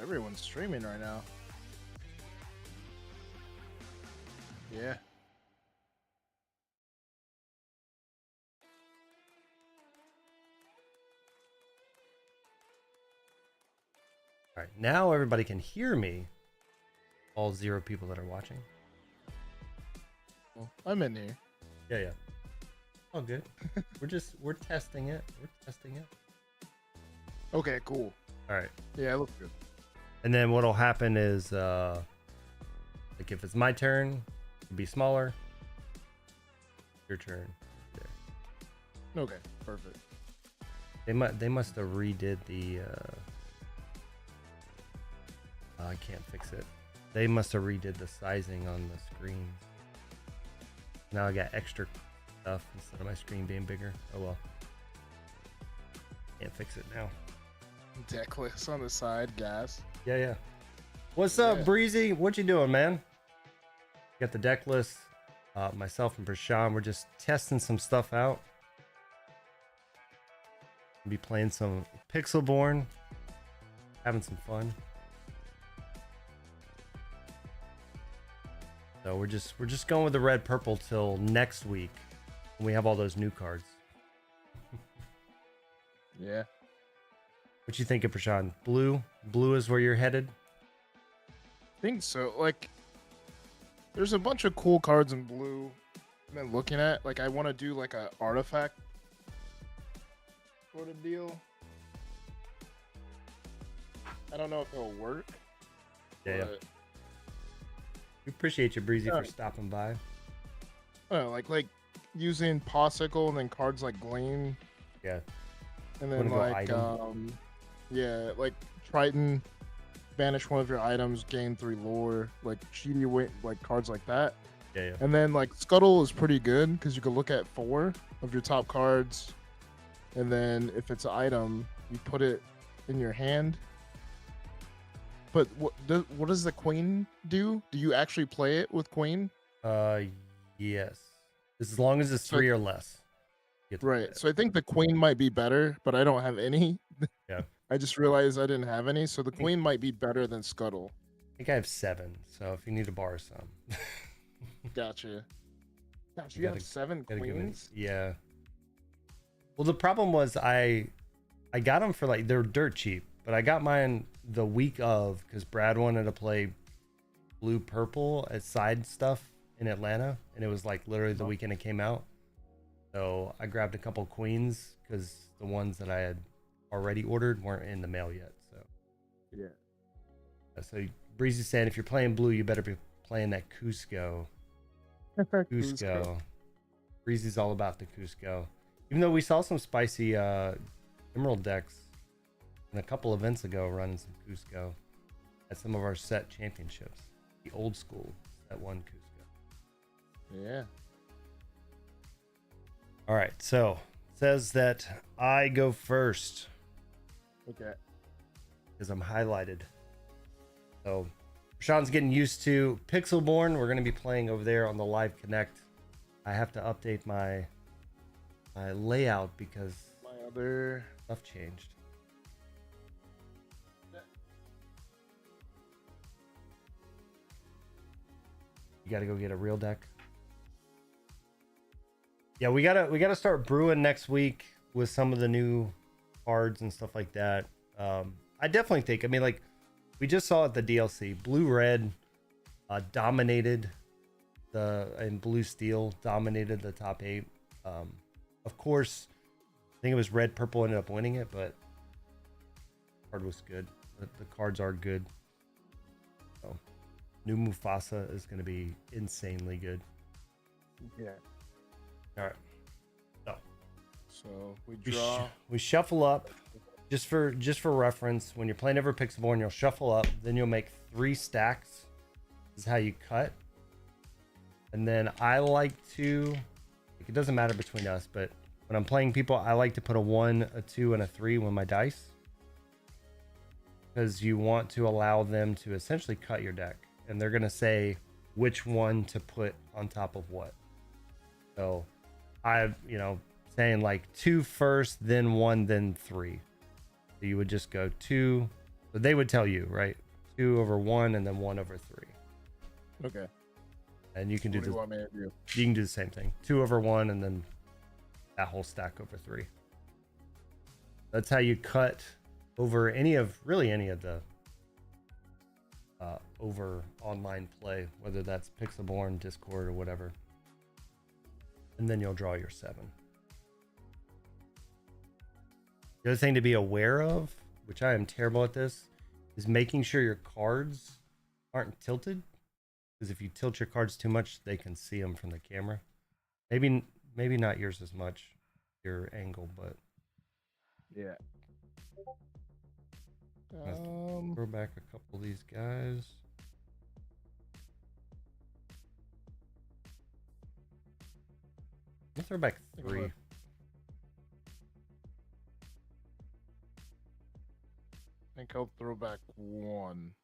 everyone's streaming right now. Yeah. All right, now everybody can hear me. All 0 people that are watching. Well, I'm in here. Yeah. Oh, good. we're testing it. We're testing it. Okay, cool. All right. Yeah, it looks good. And then what'll happen is, like if it's my turn, it'll be smaller. Your turn. There. Okay, perfect. They must have redid the. I can't fix it. They must have redid the sizing on the screens. Now I got extra stuff instead of my screen being bigger. Oh well. Can't fix it now. Decklist on the side, gas. Yeah. What's up, Breezy? What you doing, man? Got the deck list. Myself and Prashan, we're just testing some stuff out. Be playing some Pixelborn, having some fun. So we're just going with the red purple till next week when we have all those new cards. Yeah. What you think of, Prashan? Blue is where you're headed. I think so. Like, there's a bunch of cool cards in blue I've been looking at. Like, I want to do like a artifact sort of deal. I don't know if it'll work. Yeah. But, We appreciate you, Breezy, for stopping by. I don't know, like using Possicle and then cards like Gleam. Yeah. And then like yeah, like Triton, banish one of your items, gain 3 lore, like cheaty weight, like cards like that. Yeah. And then like Scuttle is pretty good because you can look at 4 of your top cards, and then if it's an item, you put it in your hand. But what does the Queen do? Do you actually play it with Queen? Yes. As long as it's 3 or less. Right. So I think the Queen might be better, but I don't have any. Yeah. I just realized I didn't have any, so the Queen might be better than Scuttle. I think I have 7, so if you need to borrow some. Gotcha. Gosh, you have 7 Queens? Yeah. Well, the problem was I got them for like, they're dirt cheap, but I got mine the week of because Brad wanted to play blue purple as side stuff in Atlanta, and it was like literally the weekend it came out. So I grabbed a couple queens because the ones that I had already ordered weren't in the mail yet. So yeah. So Breezy's saying if you're playing blue, you better be playing that Cusco. Cusco. Breezy's all about the Cusco. Even though we saw some spicy Emerald decks a couple events ago running some Cusco at some of our set championships, the old school set 1 Cusco. Yeah. All right, so it says that I go first. Okay. Because I'm highlighted. So Sean's getting used to Pixelborn. We're going to be playing over there on the Live Connect. I have to update my layout because my other stuff changed. You got to go get a real deck. Yeah, we gotta start brewing next week with some of the new cards and stuff like that. I definitely think. I mean, like we just saw at the DLC, blue red dominated and blue steel dominated the top 8. Of course, I think it was red purple ended up winning it, but the card was good. The cards are good. So, new Mufasa is going to be insanely good. Yeah. All right. So we draw. We shuffle up. Just for reference, when you're playing over Pixelborn, you'll shuffle up. Then you'll make 3 stacks. This is how you cut. And then I like to. It doesn't matter between us, but when I'm playing people, I like to put a 1, a 2, and a 3 with my dice. Because you want to allow them to essentially cut your deck. And they're going to say which one to put on top of what. So I've, saying like 2 first, then 1, then 3. So you would just go 2, But they would tell you, right? 2/1 and then 1/3. Okay. And you can do What do the you want me to do? you can do the same thing. 2/1 and then that whole stack over 3. That's how you cut over any of the over online play, whether that's Pixelborn, Discord, or whatever. And then you'll draw your 7. The other thing to be aware of, which I am terrible at this, is making sure your cards aren't tilted. Because if you tilt your cards too much, they can see them from the camera. Maybe not yours as much, your angle, but Yeah. throw back a couple of these guys. Let's throw back 3. I think I'll throw back 1.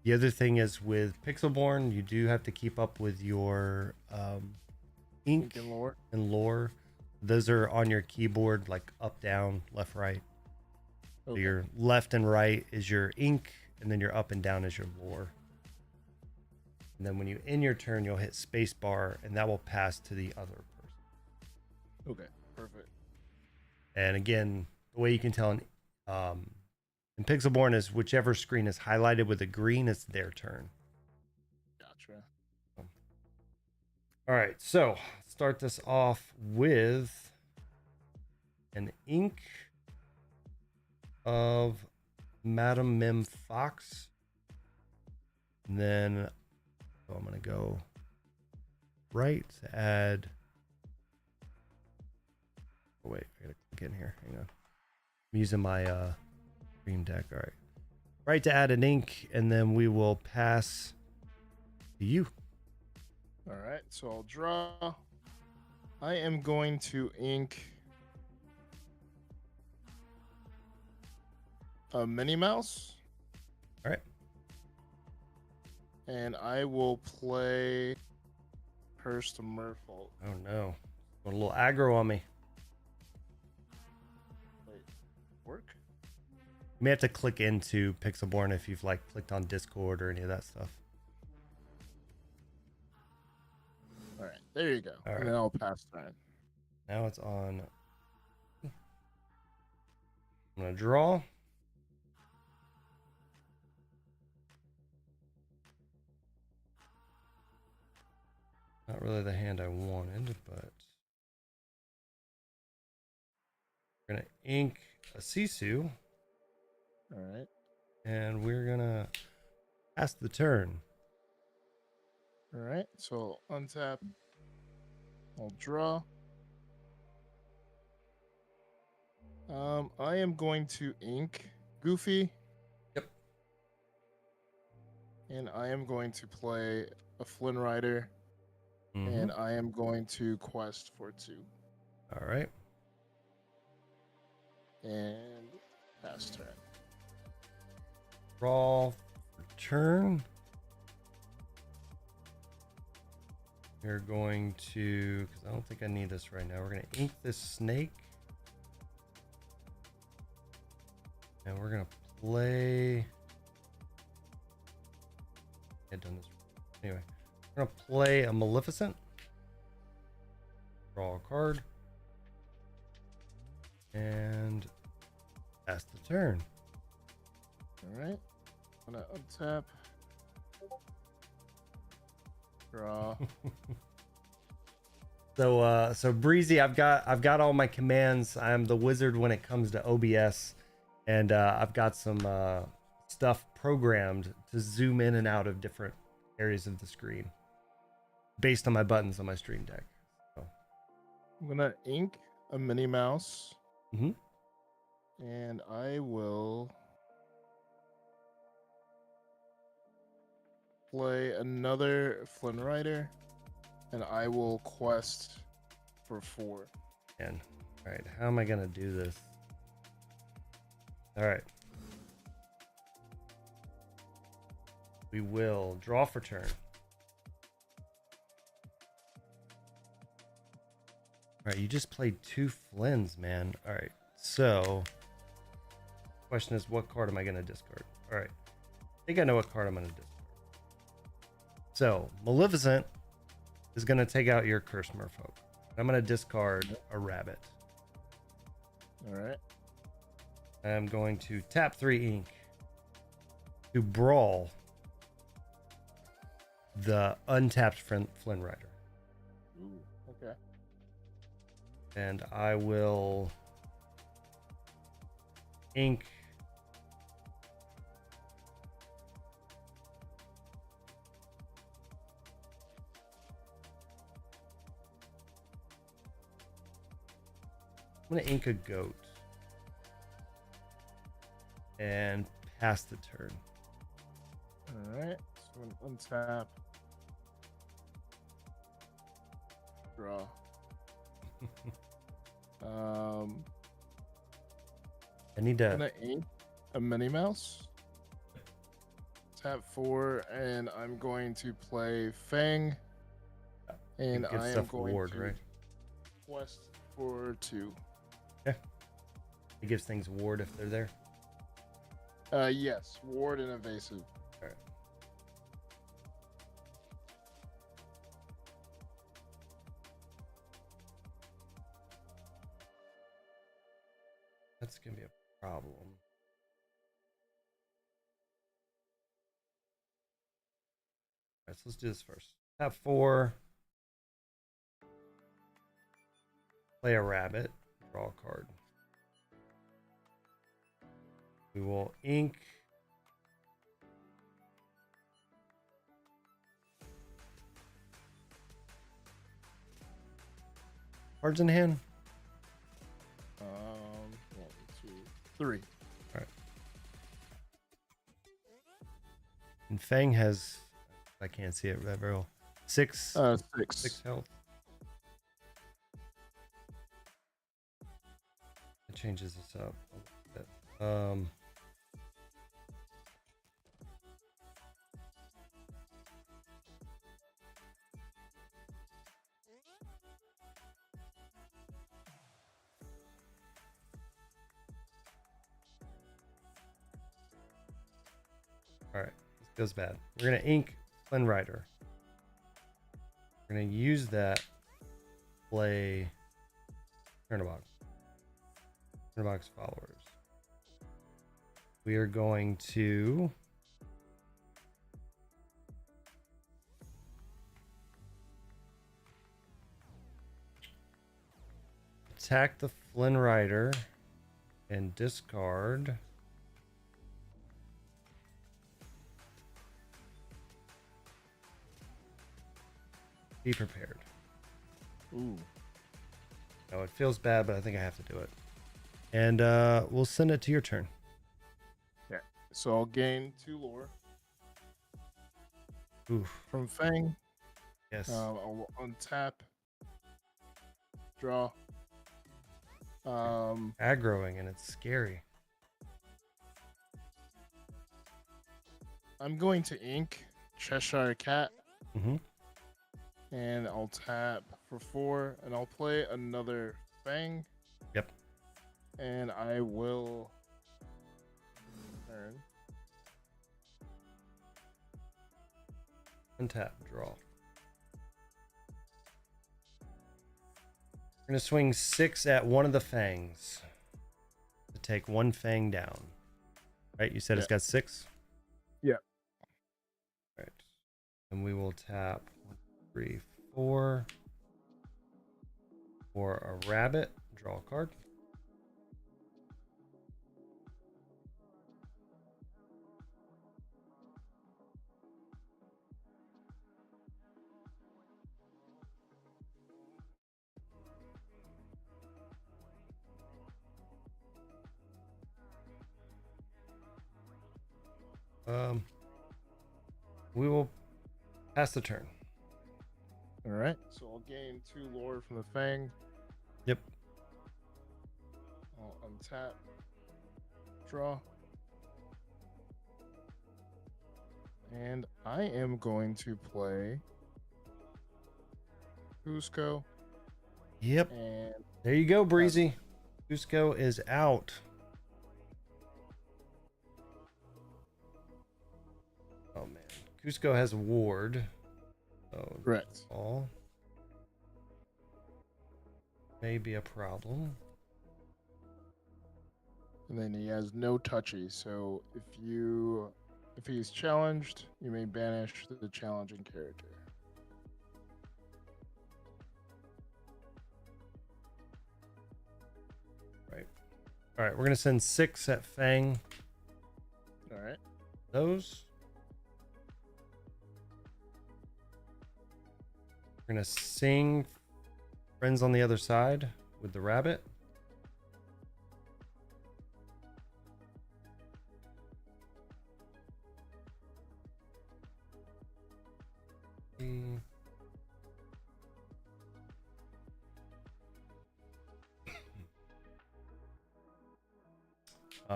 The other thing is with Pixelborn, you do have to keep up with your ink and lore. Those are on your keyboard, like up, down, left, right. Okay. So your left and right is your ink, and then your up and down is your lore. And then when you end your turn, you'll hit space bar, and that will pass to the other person. Okay, perfect. And again, the way you can tell in Pixelborn is whichever screen is highlighted with a green, it's their turn. Gotcha. All right, so start this off with an ink of Madam Mim Fox. And then I'm going to go right to add. Oh, wait, I got to click in here. Hang on. I'm using my Stream Deck. All right. Right to add an ink, and then we will pass to you. All right, so I'll draw. I am going to ink a Minnie Mouse. All right. And I will play Curse to Merfolk. Oh, no. Got a little aggro on me. Wait, work? You may have to click into Pixelborn if you've like clicked on Discord or any of that stuff. All right, there you go. All right. And then I'll pass turn. Now it's on. I'm going to draw. Not really the hand I wanted, but we're going to ink a Sisu. All right. And we're going to pass the turn. All right, so untap. I'll draw. I am going to ink Goofy. Yep. And I am going to play a Flynn Rider. And I am going to quest for 2. All right. And pass turn. Draw for turn. We're going to, because I don't think I need this right now. We're going to ink this snake. And we're going to play. I've done this. Anyway, we're going to play a Maleficent. Draw a card. And pass the turn. All right. I'm going to untap. Draw. So Breezy, I've got all my commands. I'm the wizard when it comes to OBS, and I've got some stuff programmed to zoom in and out of different areas of the screen based on my buttons on my Stream Deck. So. I'm gonna ink a Minnie Mouse, Mm-hmm. and I will play another Flynn Rider, and I will quest for 4. And all right, how am I gonna do this? All right. We will draw for turn. All right, you just played 2 Flynns, man. All right, so question is, what card am I going to discard? All right, I think I know what card I'm going to discard. So Maleficent is going to take out your Curse Merfolk. I'm going to discard a rabbit. All right. I'm going to tap 3 ink to brawl the untapped Flynn Rider. Ooh, okay. And I will ink I'm gonna ink a goat and pass the turn. All right. So I'm gonna untap. Draw. I need I'm to gonna ink a Minnie Mouse. Tap 4, and I'm going to play Fang. And give I am stuff going ward, to right? quest for 2. Yeah. It gives things ward if they're there. Yes, ward and evasive. All right. That's gonna be a problem. All right, so let's do this first. Tap 4. Play a rabbit. Draw a card. We will ink cards in hand. 1, 2, 3. All right. And Fang has, I can't see it very well. 6 6. health. It changes this up a little bit. All right, this goes bad. We're gonna ink Flynn Rider. We're gonna use that to play Turnabox. Turnabox followers. We are going to attack the Flynn Rider and discard Be Prepared. Ooh. No, it feels bad, but I think I have to do it. And we'll send it to your turn. Yeah. So I'll gain 2 lore Oof. from Fang. Yes. I'll untap. Draw. Aggroing, and it's scary. I'm going to ink Cheshire Cat. Mm-hmm. And I'll tap for 4, and I'll play another Fang. Yep. And I will turn. Untap, draw. We're gonna swing 6 at one of the fangs to take 1 fang down. Right? You said it's got 6? Yeah. Right. And we will tap 1, 3, 4 for a rabbit. Draw a card. We will pass the turn. All right. So I'll gain 2 lore from the Fang. Yep. I'll untap. Draw. And I am going to play Cusco. Yep. And There you go, Breezy. Cusco is out. Oh man, Cusco has a ward. So correct. all may be a problem. And then he has no touchy. So if he's challenged, you may banish the challenging character. Right. All right, we're gonna send 6 at Fang. All right. Those. We're gonna sing Friends on the Other Side with the rabbit.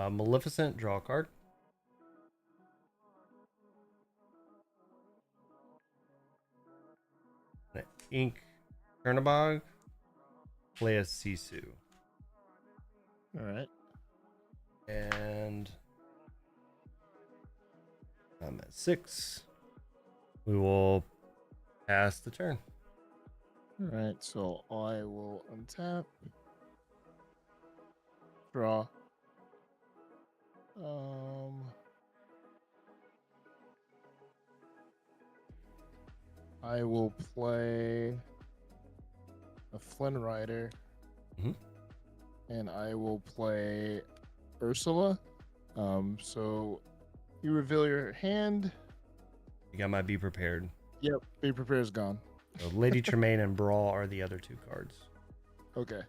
Maleficent, draw a card. Ink Chernabog, play a Sisu. All right. And I'm at 6. We will pass the turn. All right. So I will untap. Draw. I will play a Flynn Rider. Mhm. And I will play Ursula. So you reveal your hand. You got my Be Prepared. Yep. Be Prepared is gone. So Lady Tremaine and Brawl are the other 2 cards. Okay.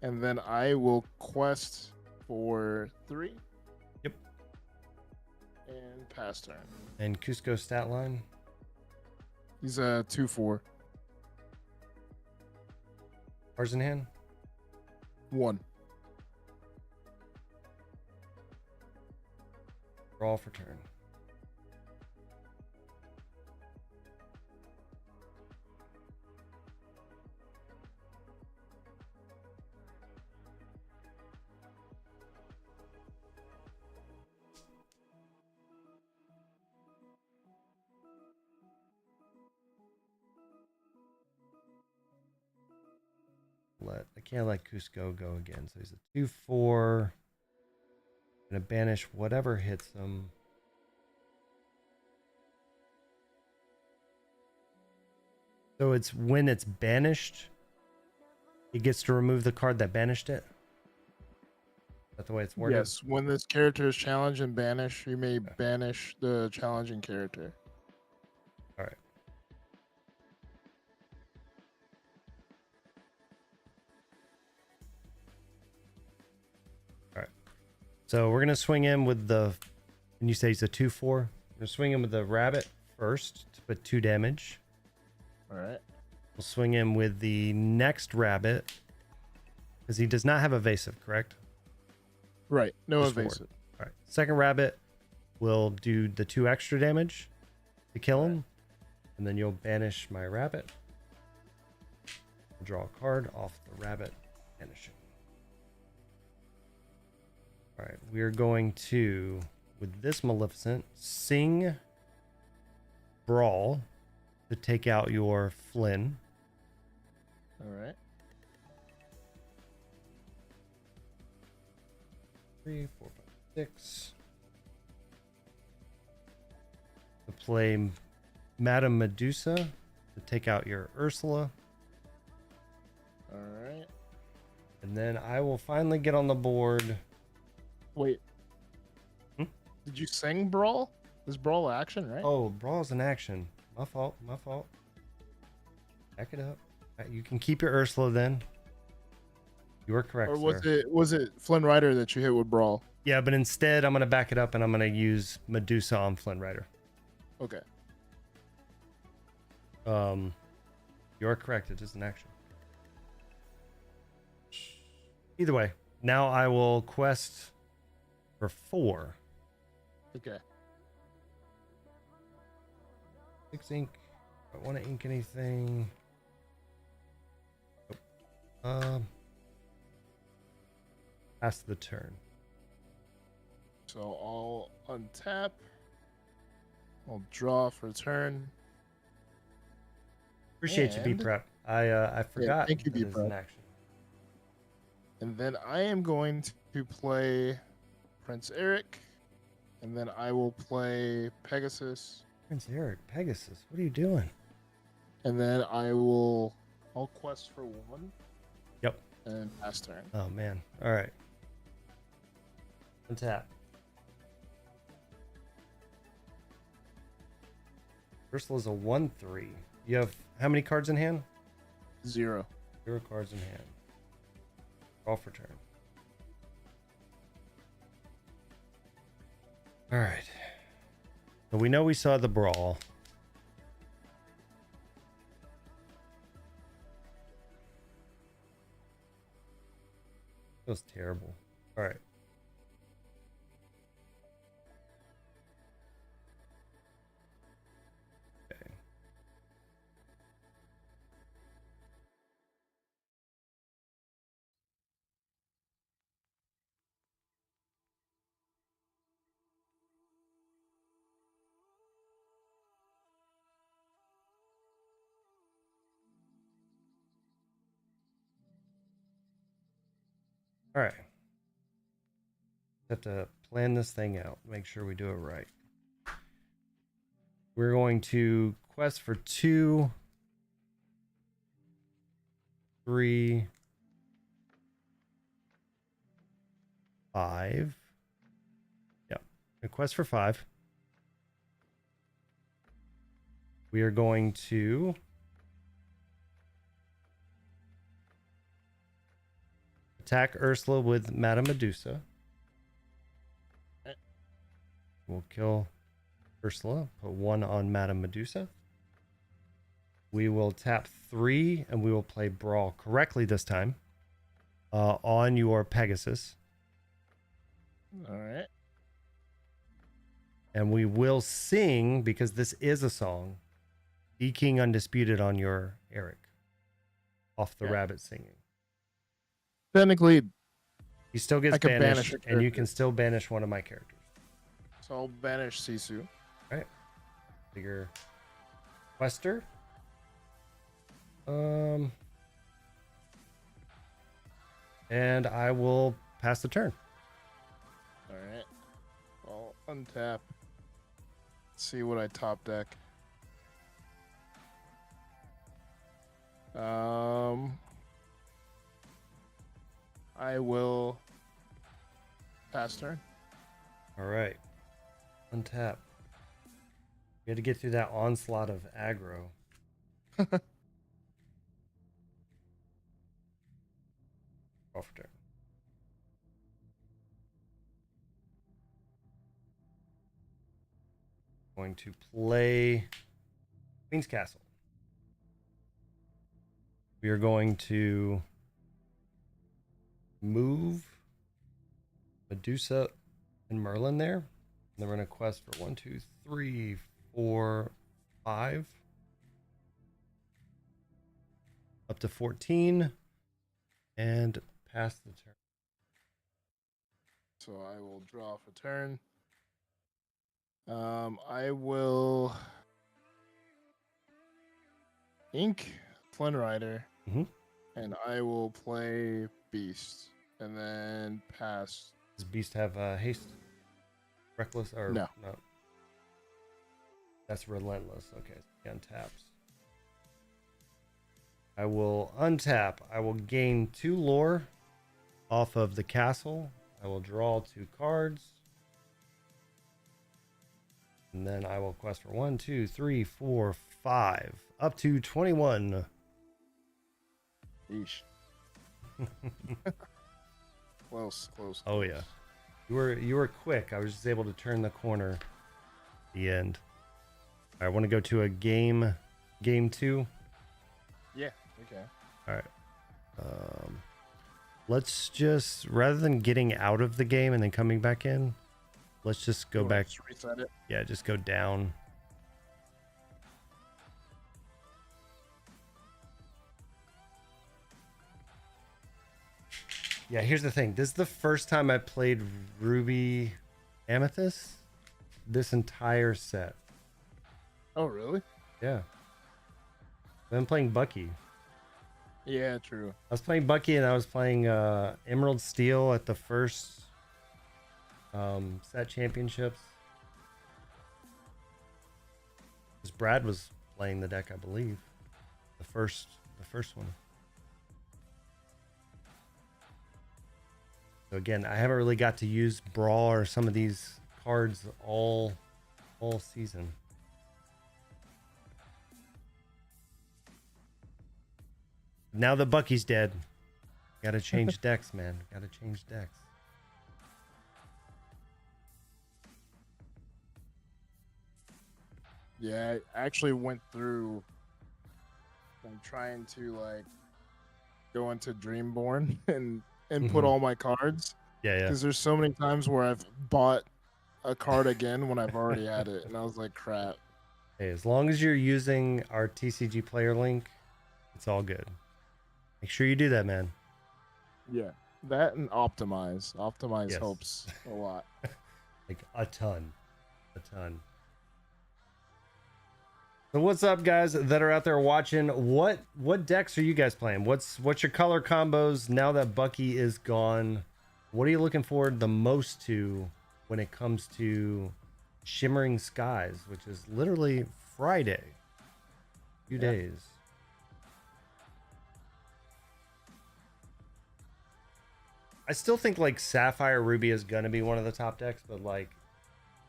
And then I will quest for 3. Yep. And pass turn. And Cusco stat line. He's a 2/4. Cards in hand. 1. Brawl for turn. I can't let Cusco go again. So he's a 2/4. Gonna banish whatever hits him. So it's when it's banished, it gets to remove the card that banished it. Is that the way it's worded? Yes. When this character is challenged and banished, you may banish the challenging character. All right. All right. So we're gonna swing in with the. When you say he's a 2/4, we're gonna swing in with the rabbit first to put 2 damage. All right. We'll swing in with the next rabbit because he does not have evasive, correct? Right. No Just evasive. All right. Second rabbit will do the 2 extra damage to kill him, and then you'll banish my rabbit. Draw a card off the rabbit, banish it. All right, we're going to, with this Maleficent, sing Brawl to take out your Flynn. All right. 3, 4, 5, 6. To play Madame Medusa to take out your Ursula. All right. And then I will finally get on the board. Wait. Did you sing Brawl? This Brawl action, right? Oh, Brawl's in action. My fault. My fault. Back it up. You can keep your Ursula then. You were correct, Or was sir. it Flynn Rider that you hit with Brawl? Yeah, but instead I'm going to back it up and I'm going to use Medusa on Flynn Rider. Okay. You are correct. It is an action. Either way, now I will quest for 4. Okay. 6 ink. Don't want to ink anything. Nope. Pass the turn. So I'll untap. I'll draw for turn. Appreciate you, B Prep. I forgot thank you, that is an B-Prep. action. And then I am going to play Prince Eric. And then I will play Pegasus. Prince Eric, Pegasus, what are you doing? And then I'll quest for 1. Yep. And pass turn. Oh man. All right. Untap. Ursula's a 1/3. You have how many cards in hand? 0. 0 cards in hand. Draw for turn. All right. So we know we saw the brawl. Feels terrible. All right. Okay. All right. Have to plan this thing out. Make sure we do it right. We're going to quest for 2, 3, 5. Yep. A quest for 5. We are going to attack Ursula with Madame Medusa. We'll kill Ursula. Put 1 on Madame Medusa. We will tap 3 and we will play Brawl correctly this time on your Pegasus. All right. And we will sing, because this is a song, Be King Undisputed on your Eric. Off the rabbit singing. Technically, He still gets I can banished, banish a and you character. can still banish one of my characters. so I'll banish Sisu. All right. Bigger Quester. And I will pass the turn. All right. I'll untap. See what I top deck. I will pass turn. All right. Untap. We had to get through that onslaught of aggro. Draw for turn. Going to play Queen's Castle. We are going to move Medusa and Merlin there. And then we're going to quest for 1, 2, 3, 4, 5. Up to 14. And pass the turn. So I will draw for turn. I will ink Flynn Rider, and I will play Beast, and then pass. Does Beast have haste? Reckless? Or no. That's relentless. Okay, he untaps. I will untap. I will gain 2 lore off of the castle. I will draw 2 cards. And then I will quest for 1, 2, 3, 4, 5. Up to 21. Eesh. Close. Oh yeah. You were quick. I was just able to turn the corner at the end. I want to go to a game 2. Yeah, okay. All right. Let's just, rather than getting out of the game and then coming back in, let's just go back. Just reset it. Yeah, just go down. Yeah, here's the thing. This is the first time I played Ruby Amethyst this entire set. Oh, really? Yeah. I've been playing Bucky. Yeah, true. I was playing Bucky and I was playing Emerald Steel at the first set championships. Because Brad was playing the deck, I believe. The first one. So again, I haven't really got to use Brawl or some of these cards all season. Now that Bucky's dead, gotta change decks, man. Gotta change decks. Yeah, I actually went through. I'm trying to like go into Dreamborn and put all my cards Yeah. because there's so many times where I've bought a card again when I've already had it, and I was like, crap. Hey, as long as you're using our TCG player link, it's all good. Make sure you do that, man. Yeah, that and optimize. Optimize Yes. helps a lot. Like a ton. So what's up, guys that are out there watching? What decks are you guys playing? What's your color combos now that Bucky is gone? What are you looking forward the most to when it comes to Shimmering Skies, which is literally Friday? Few days. I still think like Sapphire Ruby is gonna be one of the top decks, but like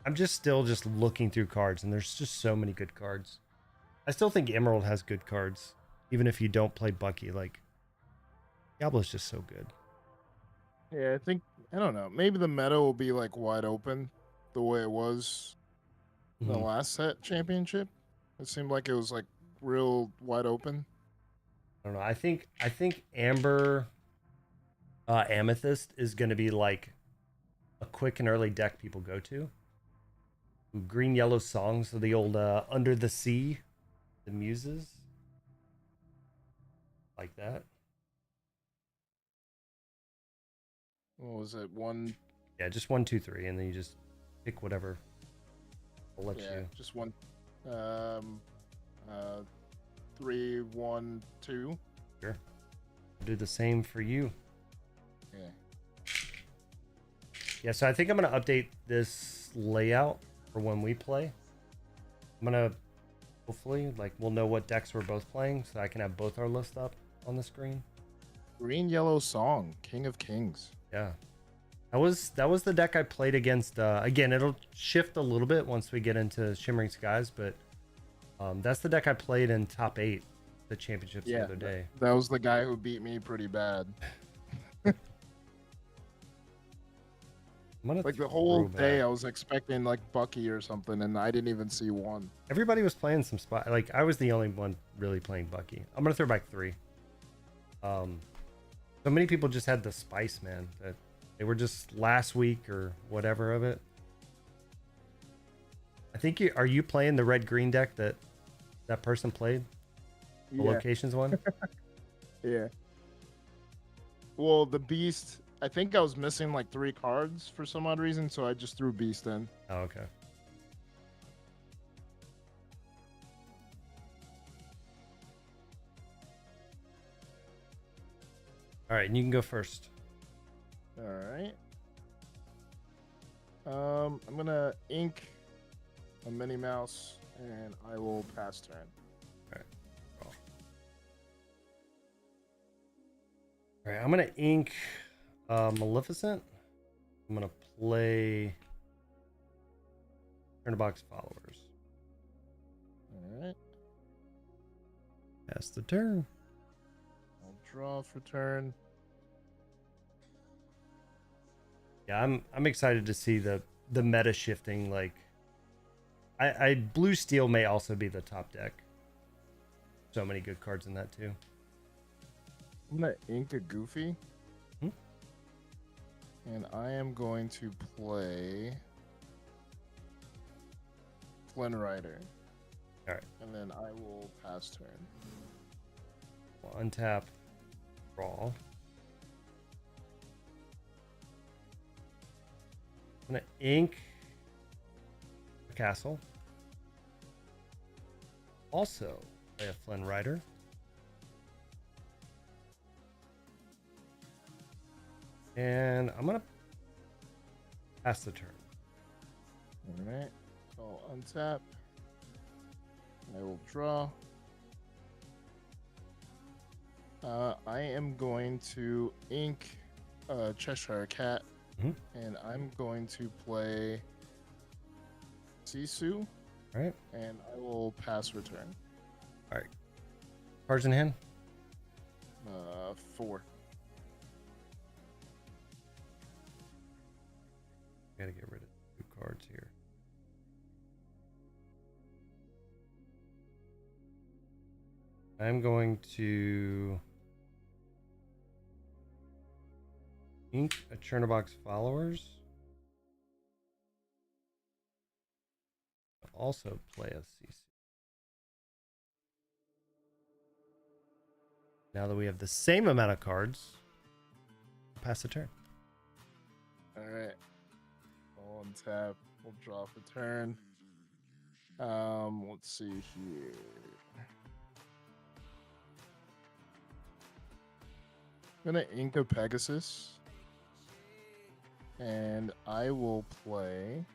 I'm still looking through cards, and there's just so many good cards. I still think Emerald has good cards, even if you don't play Bucky. Like Diablo's just so good. Yeah, I don't know. Maybe the meta will be like wide open, the way it was the last set championship. It seemed like it was like real wide open. I don't know. I think Amber Amethyst is going to be like a quick and early deck people go to. Green Yellow Songs, so the old Under the Sea, the Muses, like that. What was it? One? Yeah, just 1, 2, 3, and then you just pick whatever. I'll let you. Just one. 3, 1, 2. Sure. I'll do the same for you. Yeah. Yeah, so I think I'm going to update this layout for when we play. I'm going to hopefully, like, we'll know what decks we're both playing so I can have both our lists up on the screen. Green Yellow Song, King of Kings. Yeah. That was the deck I played against. Again, it'll shift a little bit once we get into Shimmering Skies, but that's the deck I played in top 8 the championships the other day. That was the guy who beat me pretty bad. Like the whole day I was expecting like Bucky or something, and I didn't even see one. Everybody was playing some spot. Like I was the only one really playing Bucky. I'm gonna throw back 3. So many people just had the spice, man, that they were just last week or whatever of it. I think are you playing the red green deck that person played? The locations one? Yeah. Well, the Beast, I think I was missing like 3 cards for some odd reason, so I just threw Beast in. Oh, okay. All right, and you can go first. All right. I'm gonna ink a Minnie Mouse, and I will pass turn. All right. All right, I'm gonna ink Maleficent. I'm gonna play Turn Box Followers. All right. Pass the turn. I'll draw for turn. Yeah, I'm excited to see the meta shifting. Like, I Blue Steel may also be the top deck. So many good cards in that too. I'm gonna ink a Goofy. And I am going to play Flynn Rider. All right. And then I will pass turn. We'll untap, draw. I'm gonna ink a castle. Also play a Flynn Rider. And I'm gonna pass the turn. All right. I'll untap. I will draw. I am going to ink Cheshire Cat, and I'm going to play Sisu. All right. And I will pass return. All right. Cards in hand. 4. Gotta get rid of 2 cards here. I'm going to ink a Chernobog's Followers. Also play a CC. Now that we have the same amount of cards, pass the turn. All right. I'll untap. We'll draw for turn. Let's see here. I'm gonna ink a Pegasus, and I will play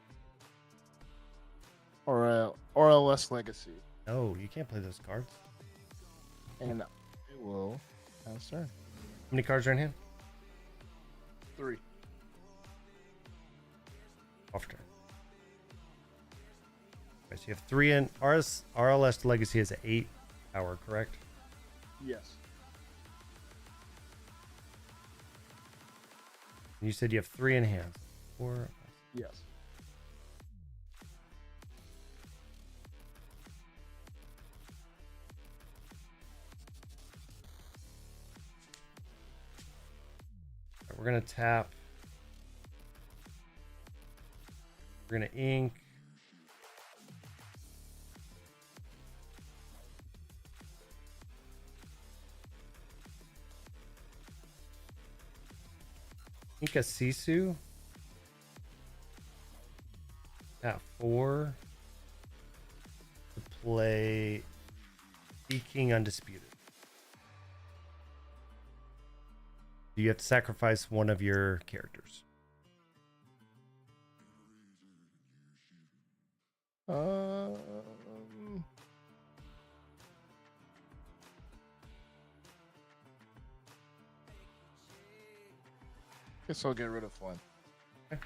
RLS Legacy, No, you can't play those cards. and I will pass turn. How many cards are in hand? 3. Off turn. Okay, so you have 3 in RLS Legacy is 8 power, correct? Yes. You said you have 3 in hand. 4. Yes. We're gonna tap. We're gonna ink. Ink a Sisu. At 4. To play Sea King Undisputed. You have to sacrifice one of your characters. Guess I'll get rid of Flynn. Okay.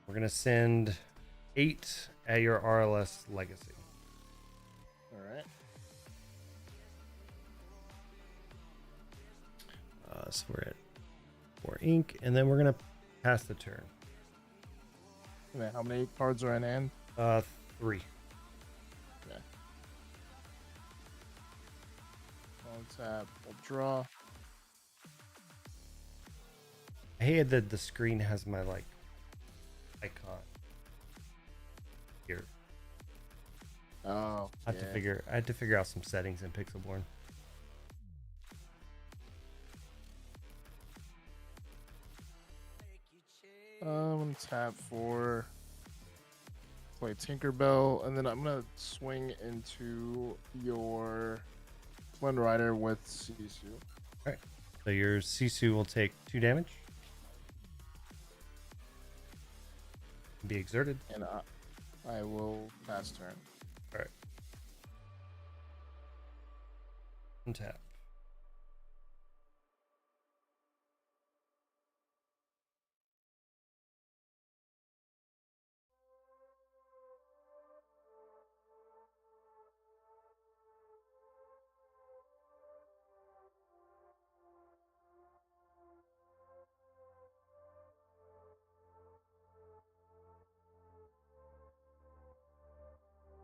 We're gonna send 8 at your RLS Legacy. All right. So we're at 4 ink, and then we're gonna pass the turn. Okay, how many cards are in hand? 3. Okay. I'll tap. I'll draw. I hate that the screen has my like icon here. Oh, I had to figure out some settings in Pixelborn. I'm gonna tap for play Tinkerbell, and then I'm gonna swing into your Flynn Rider with Sisu. Alright. So your Sisu will take 2 damage. Be exerted. And I will pass turn. Alright. Untap.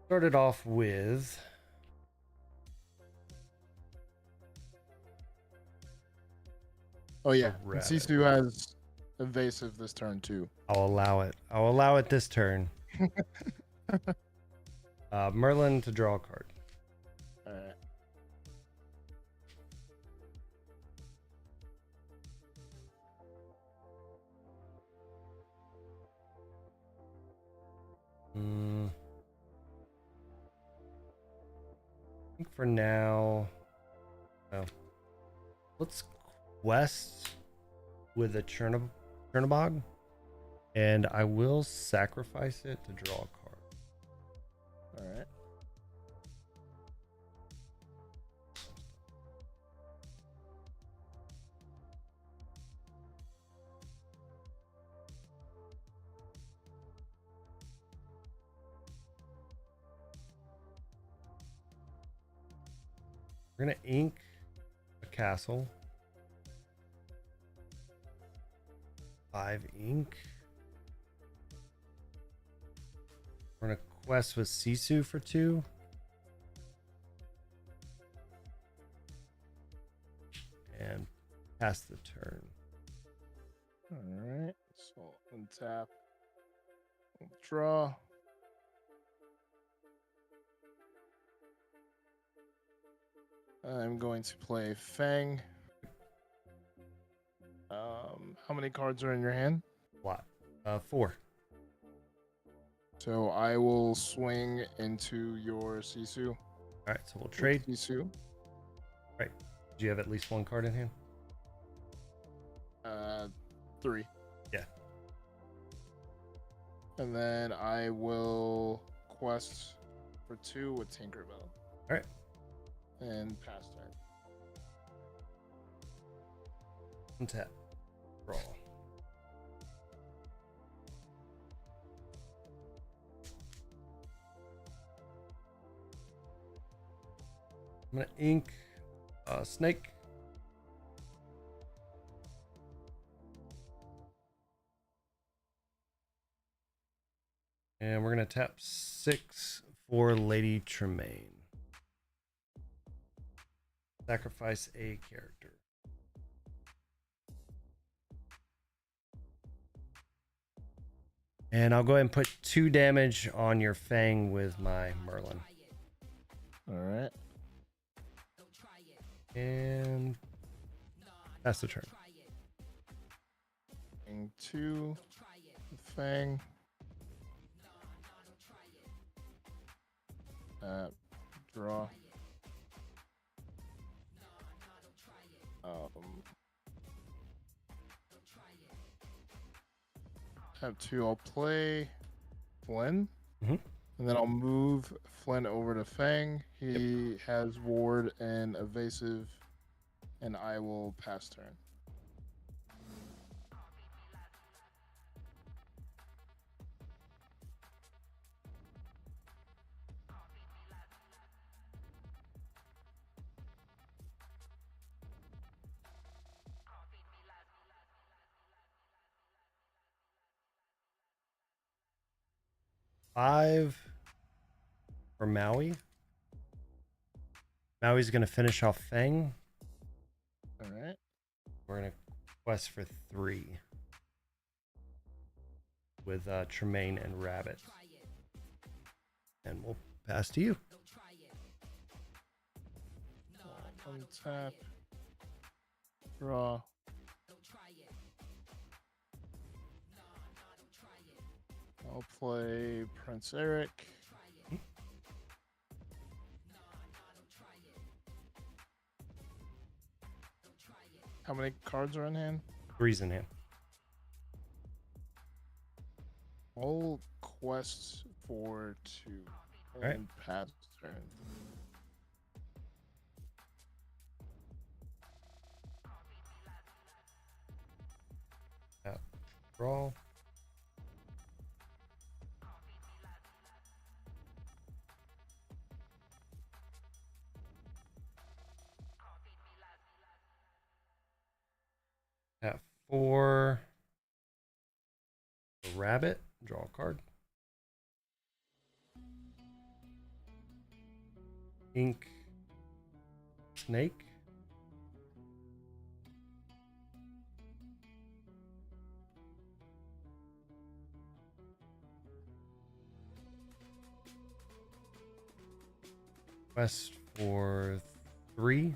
Started off with Oh yeah, a rabbit. Sisu has evasive this turn too. I'll allow it. I'll allow it this turn. Merlin to draw a card. All right. I think for now, oh, let's quest with a Chernobog, and I will sacrifice it to draw a card. All right. We're gonna ink a castle. 5 ink. We're gonna quest with Sisu for 2. And pass the turn. All right. So untap. Draw. I'm going to play Fang. How many cards are in your hand? A lot. 4. So I will swing into your Sisu. All right, so we'll trade. Sisu. Right. Do you have at least 1 card in hand? 3. Yeah. And then I will quest for 2 with Tinkerbell. All right. And pass turn. Untap. Draw. I'm gonna ink Snake. And we're gonna tap 6 for Lady Tremaine. Sacrifice a character. And I'll go ahead and put 2 damage on your Fang with my Merlin. All right. And pass the turn. Fang 2. Fang. Draw. Have 2. I'll play Flynn. Mhm. And then I'll move Flynn over to Fang. He has ward and evasive, and I will pass turn. Five for Maui. Maui's gonna finish off Fang. All right. We're gonna quest for 3 with Tremaine and Rabbit, and we'll pass to you. Untap. Draw. I'll play Prince Eric. How many cards are in hand? 3's in hand. I'll quest for 2 and right. pass turn. Draw. At 4 for Rabbit. Draw a card. Ink Snake. Quest for 3.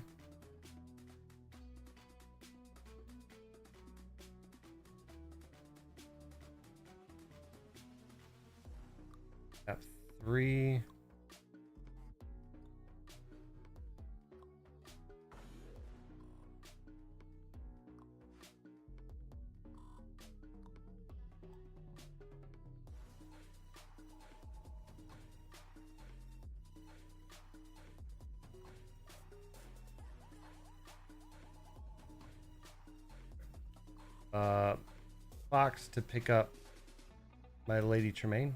3. Fox to pick up my Lady Tremaine.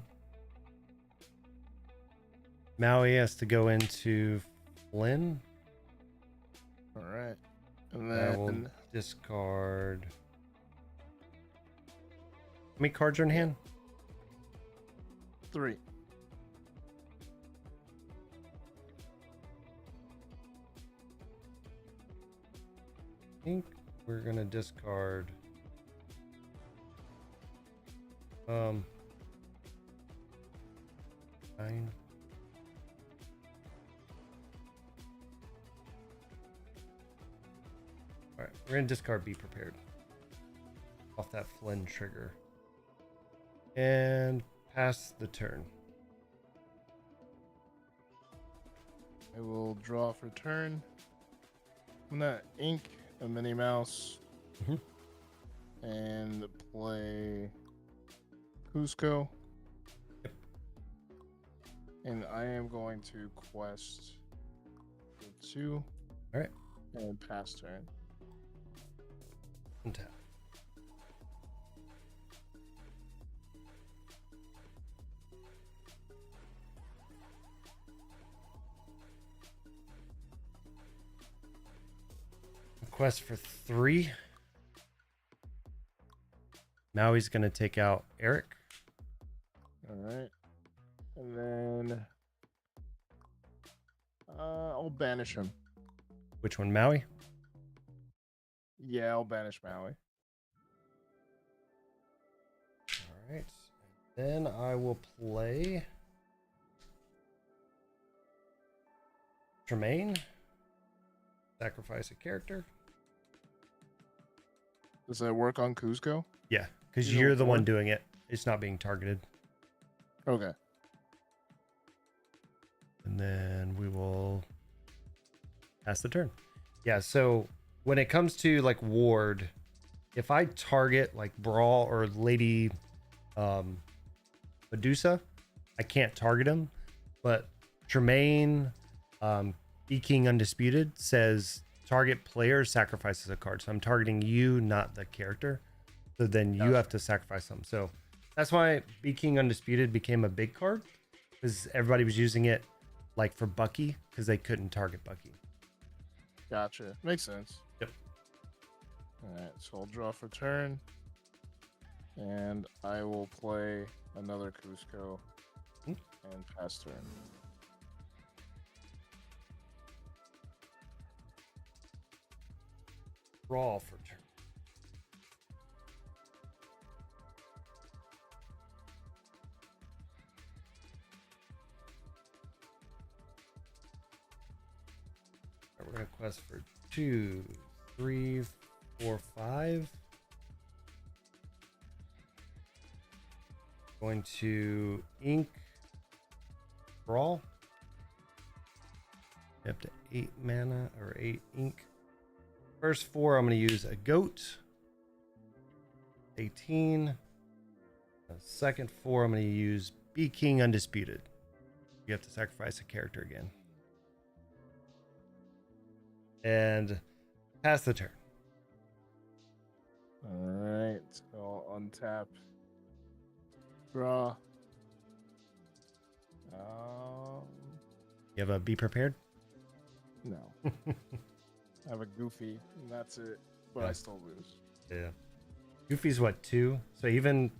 Maui has to go into Flynn. All right. And I will then discard. How many cards are in hand? 3. I think we're gonna discard. 9. All right, we're gonna discard Be Prepared off that Flynn trigger and pass the turn. I will draw for turn. I'm gonna ink a Minnie Mouse and play Cusco. Yep. And I am going to quest for 2. All right. And pass turn. Untap. Quest for 3. Maui's gonna take out Eric. All right. And then I'll banish him. Which one, Maui? Yeah, I'll banish Maui. All right. Then I will play Tremaine. Sacrifice a character. Does that work on Cusco? Yeah, because You you're don't the one forward? doing it. It's not being targeted. Okay. And then we will pass the turn. Yeah, so when it comes to like ward, if I target like Brawl or Lady Medusa, I can't target him. But Tremaine, E King Undisputed says target player sacrifices a card. So I'm targeting you, not the character. So then you have to sacrifice them. So that's why Be King Undisputed became a big card, because everybody was using it like for Bucky because they couldn't target Bucky. Gotcha. Makes sense. Yep. All right. So I'll draw for turn. And I will play another Cusco and pass turn. Brawl for turn. We're gonna quest for 2, 3, 4, 5. Going to ink Brawl. Up to 8 mana or 8 ink. First 4, I'm going to use a goat. 18. The second 4, I'm going to use Be King Undisputed. You have to sacrifice a character again. And pass the turn. All right. So I'll untap. Draw. You have a Be Prepared? No. I have a Goofy, and that's it. But Yeah. I still lose. Yeah. Goofy's what, 2? So even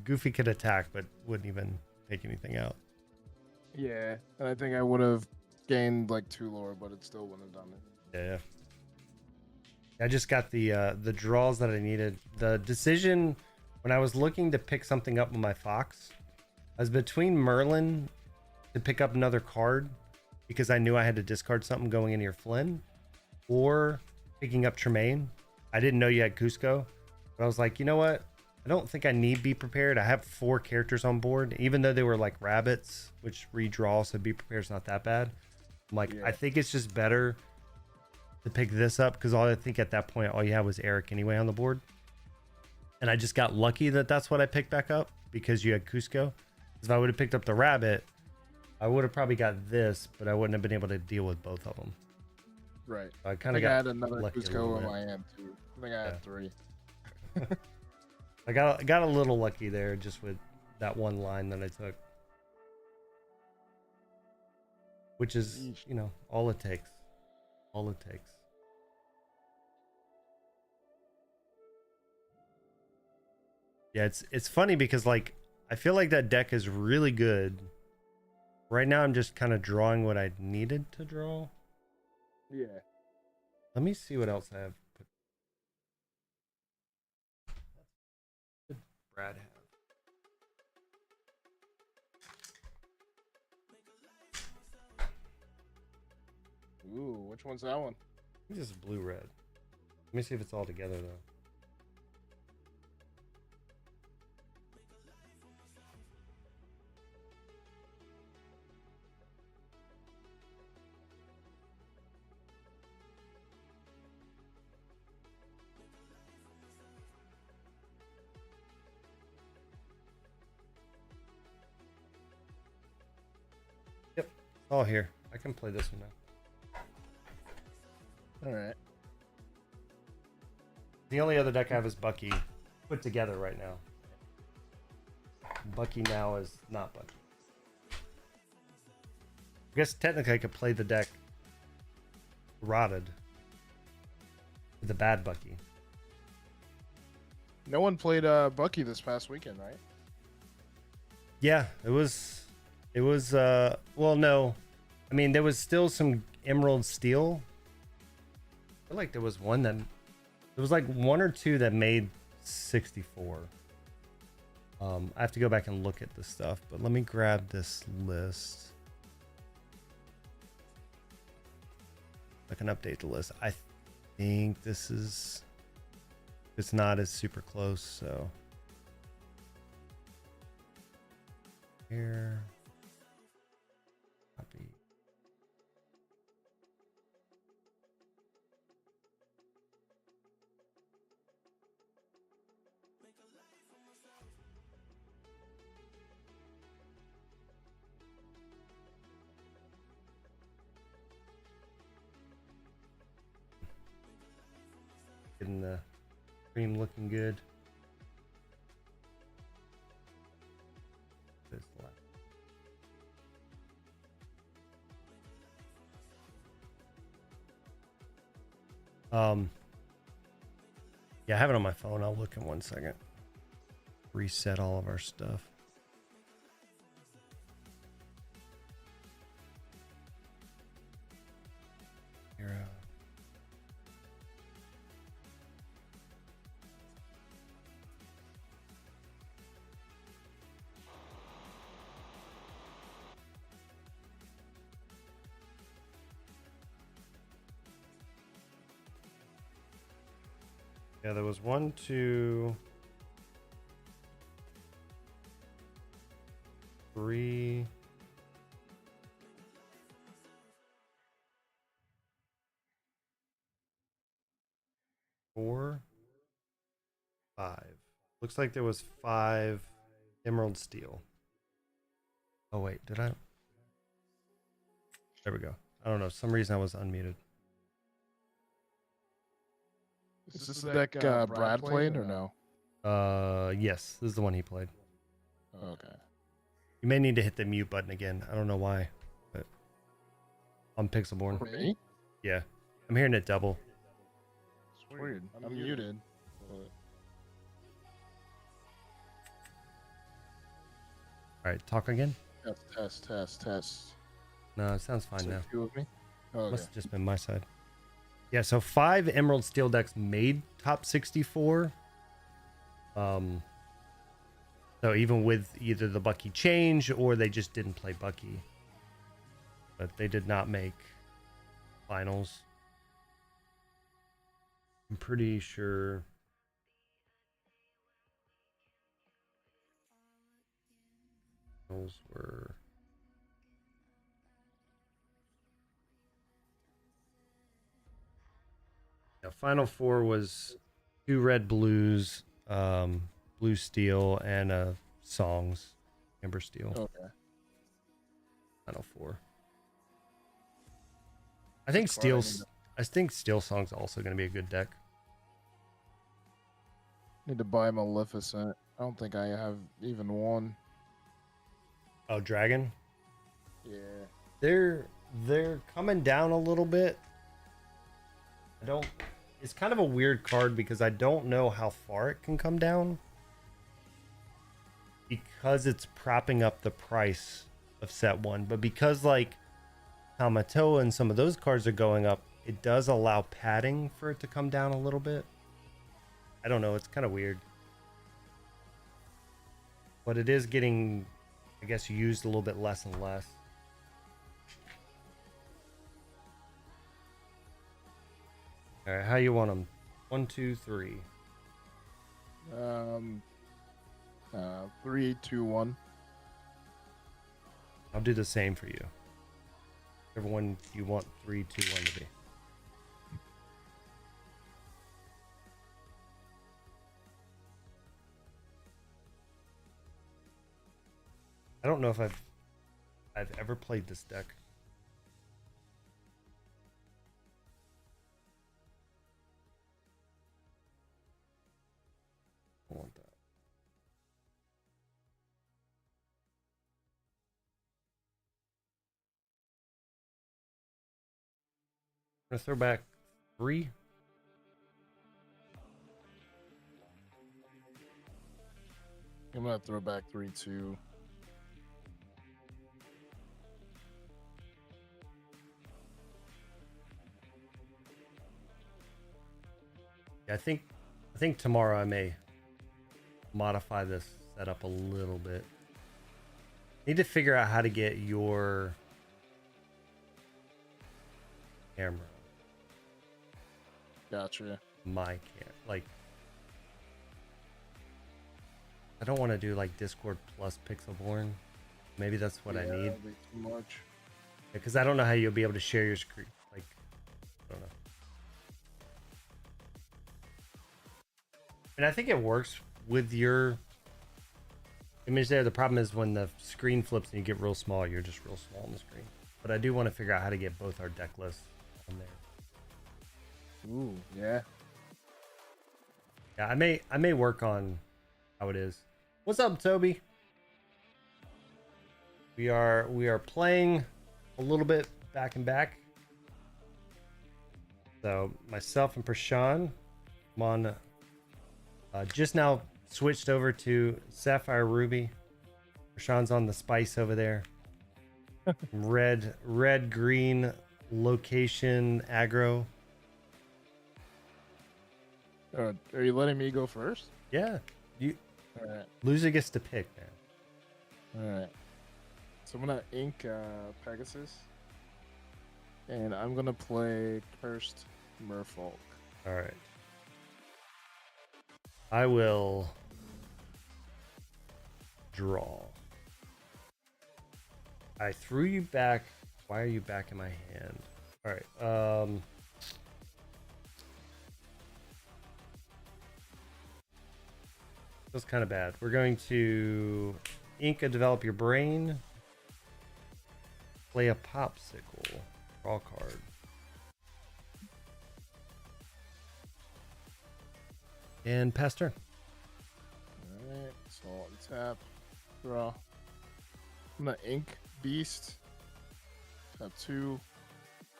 Goofy could attack, but wouldn't even take anything out. Yeah, and I think I would have gained like 2 lore, but it still wouldn't have done it. Yeah. I just got the draws that I needed. The decision when I was looking to pick something up with my Fox, I was between Merlin to pick up another card because I knew I had to discard something going into your Flynn, or picking up Tremaine. I didn't know you had Cusco, but I was like, you know what? I don't think I need Be Prepared. I have 4 characters on board, even though they were like rabbits, which redraw, so Be Prepared is not that bad. I'm like, Yeah. I think it's just better to pick this up because I think at that point all you had was Eric anyway on the board. And I just got lucky that that's what I picked back up because you had Cusco. If I would have picked up the rabbit, I would have probably got this, but I wouldn't have been able to deal with both of them. Right. I I kind of think I got had another lucky a Cusco little in bit. my hand too. I think I had 3. I got a little lucky there just with that one line that I took, which is, you know, all it takes. All it takes. Yeah, it's funny because like I feel like that deck is really good. Right now I'm just kind of drawing what I needed to draw. Yeah. Let me see what else I have put. What did Brad have? Ooh, which one's that one? I think this is blue red. Let me see if it's all together though. Yep, it's all here. I can play this one now. All right. The only other deck I have is Bucky put together right now. Bucky now is not Bucky. I guess technically I could play the deck rotted with the bad Bucky. No one played Bucky this past weekend, right? Yeah, it was well, no. I mean, there was still some Emerald Steel. I feel like there was one that there was like 1 or 2 that made 64. I have to go back and look at the stuff, but let me grab this list. I can update the list. I think this is, it's not as super close, so here, copy. Getting the cream looking good. This last. Yeah, I have it on my phone. I'll look in 1 second. Reset all of our stuff. Here, yeah, there was 1, 2, 3. 4, 5. Looks like there was 5 Emerald Steel. Oh wait, did I? There we go. I don't know. For some reason I was unmuted. Is this the deck Brad played or no? Yes, this is the one he played. Okay. You may need to hit the mute button again. I don't know why, but on Pixelborn. For me? Yeah, I'm hearing it double. It's weird. I'm muted. But... All right, talk again. Test. No, it sounds fine So now. you with me? Oh, okay. Must have just been my side. Yeah, so 5 Emerald Steel decks made top 64. So even with either the Bucky change or they just didn't play Bucky. But they did not make finals. I'm pretty sure. Those were. Yeah, final four was 2 red blues, blue steel, and songs, amber steel. Okay. Final four. I think steel song's also going to be a good deck. Need to buy Maleficent. I don't think I have even one. Oh, dragon. Yeah. They're coming down a little bit. It's kind of a weird card because I don't know how far it can come down because it's propping up the price of set 1, but because like Hamato and some of those cards are going up, it does allow padding for it to come down a little bit. I don't know, it's kind of weird. But it is getting, I guess, used a little bit less and less. All right, how you want them? 1, 2, 3. 3, 2, 1. I'll do the same for you. Whichever one you want 3, 2, 1 to be. I don't know if I've ever played this deck. I want that. I'm gonna throw back 3. I'm gonna throw back 3, 2. Yeah, I think tomorrow I may modify this setup a little bit. Need to figure out how to get your camera. Gotcha. My like I don't want to do like Discord plus Pixelborn. Maybe that's what I need. That'll be too much. Because I don't know how you'll be able to share your screen. Like, I don't know. And I think it works with your image there. The problem is when the screen flips and you get real small, you're just real small on the screen. But I do want to figure out how to get both our deck lists on there. Ooh, yeah. Yeah, I may work on how it is. What's up, Toby? We are playing a little bit back and back. So myself and Prashan, I'm on. Just now switched over to Sapphire Ruby. Prashan's on the spice over there. red, green, location, aggro. Are you letting me go first? Yeah, All right. loser gets to pick, man. All right. So I'm gonna ink Pegasus, and I'm gonna play Cursed Merfolk. All right. I will draw. I threw you back. Why are you back in my hand? All right. That's kind of bad. We're going to ink a develop your brain. Play a popsicle. Draw card. And pass turn. Alright, so on tap, draw. I'm gonna ink Beast. Tap 2.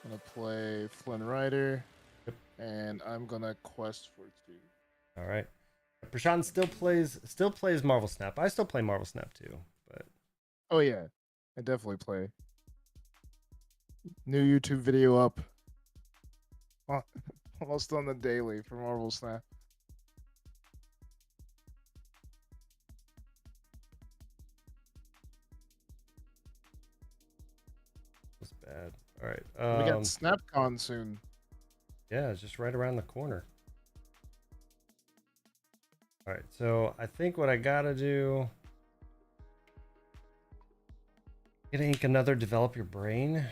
I'm gonna play Flynn Rider. Yep. And I'm gonna quest for 2. All right. Prashant still plays Marvel Snap. I still play Marvel Snap too, but Oh yeah, I definitely play. New YouTube video up. Almost on the daily for Marvel Snap. that's bad. All right. We got SnapCon soon. Yeah, it's just right around the corner. All right, so I think what I gotta do Gonna ink another develop your brain.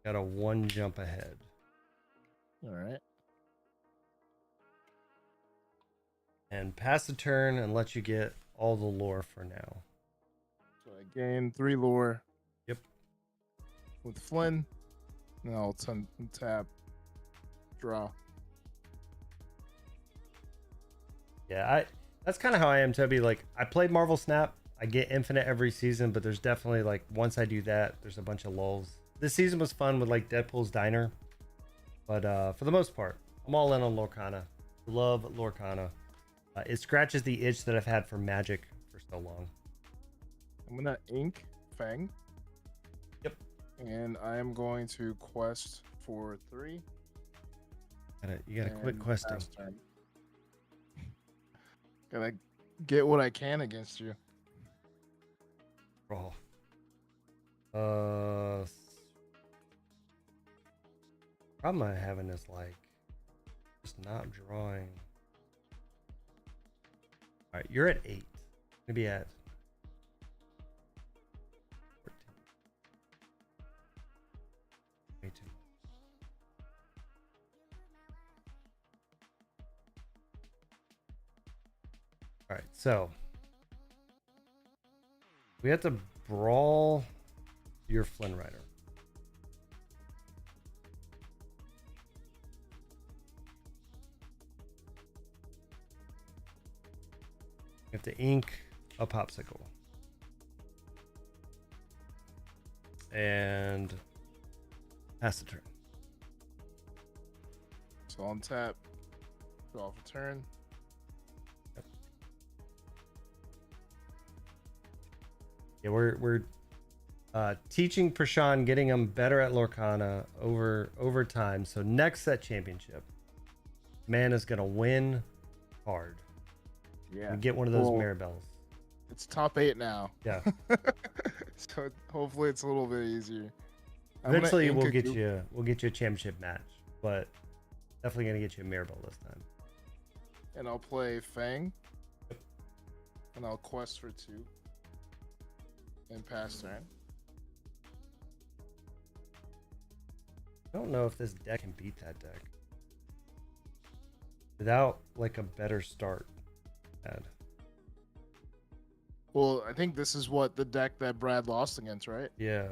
Got a 1 jump ahead. All right. And pass the turn and let you get all the lore for now. So I gain 3 lore. Yep. With Flynn. And I'll tap. Draw. Yeah, that's kind of how I am, Toby. Like, I played Marvel Snap. I get infinite every season, but there's definitely, like, once I do that, there's a bunch of lulls. This season was fun with, like, Deadpool's Diner. But for the most part, I'm all in on Lorcana. Love Lorcana. It scratches the itch that I've had for Magic for so long. I'm going to ink Fang. Yep. And I am going to quest for 3. You gotta quit questing. Gotta get what I can against you. Oh. Problem I'm having is like just not drawing. All right, you're at 8. Maybe at 14. Way too. All right, so we have to brawl your Flynn Rider. You have to ink a popsicle. And pass the turn. So on tap, draw off a turn. Yep. Yeah, we're teaching Prashan, getting him better at Lorcana over time. So next set championship, man is gonna win hard. Yeah. And get one of those Maribels. It's top 8 now. Yeah. So hopefully it's a little bit easier. Eventually we'll get you a championship match, but definitely gonna get you a Maribel this time. And I'll play Fang. And I'll quest for 2. And pass turn. I don't know if this deck can beat that deck without like a better start. Well, I think this is what the deck that Brad lost against, right? Yeah.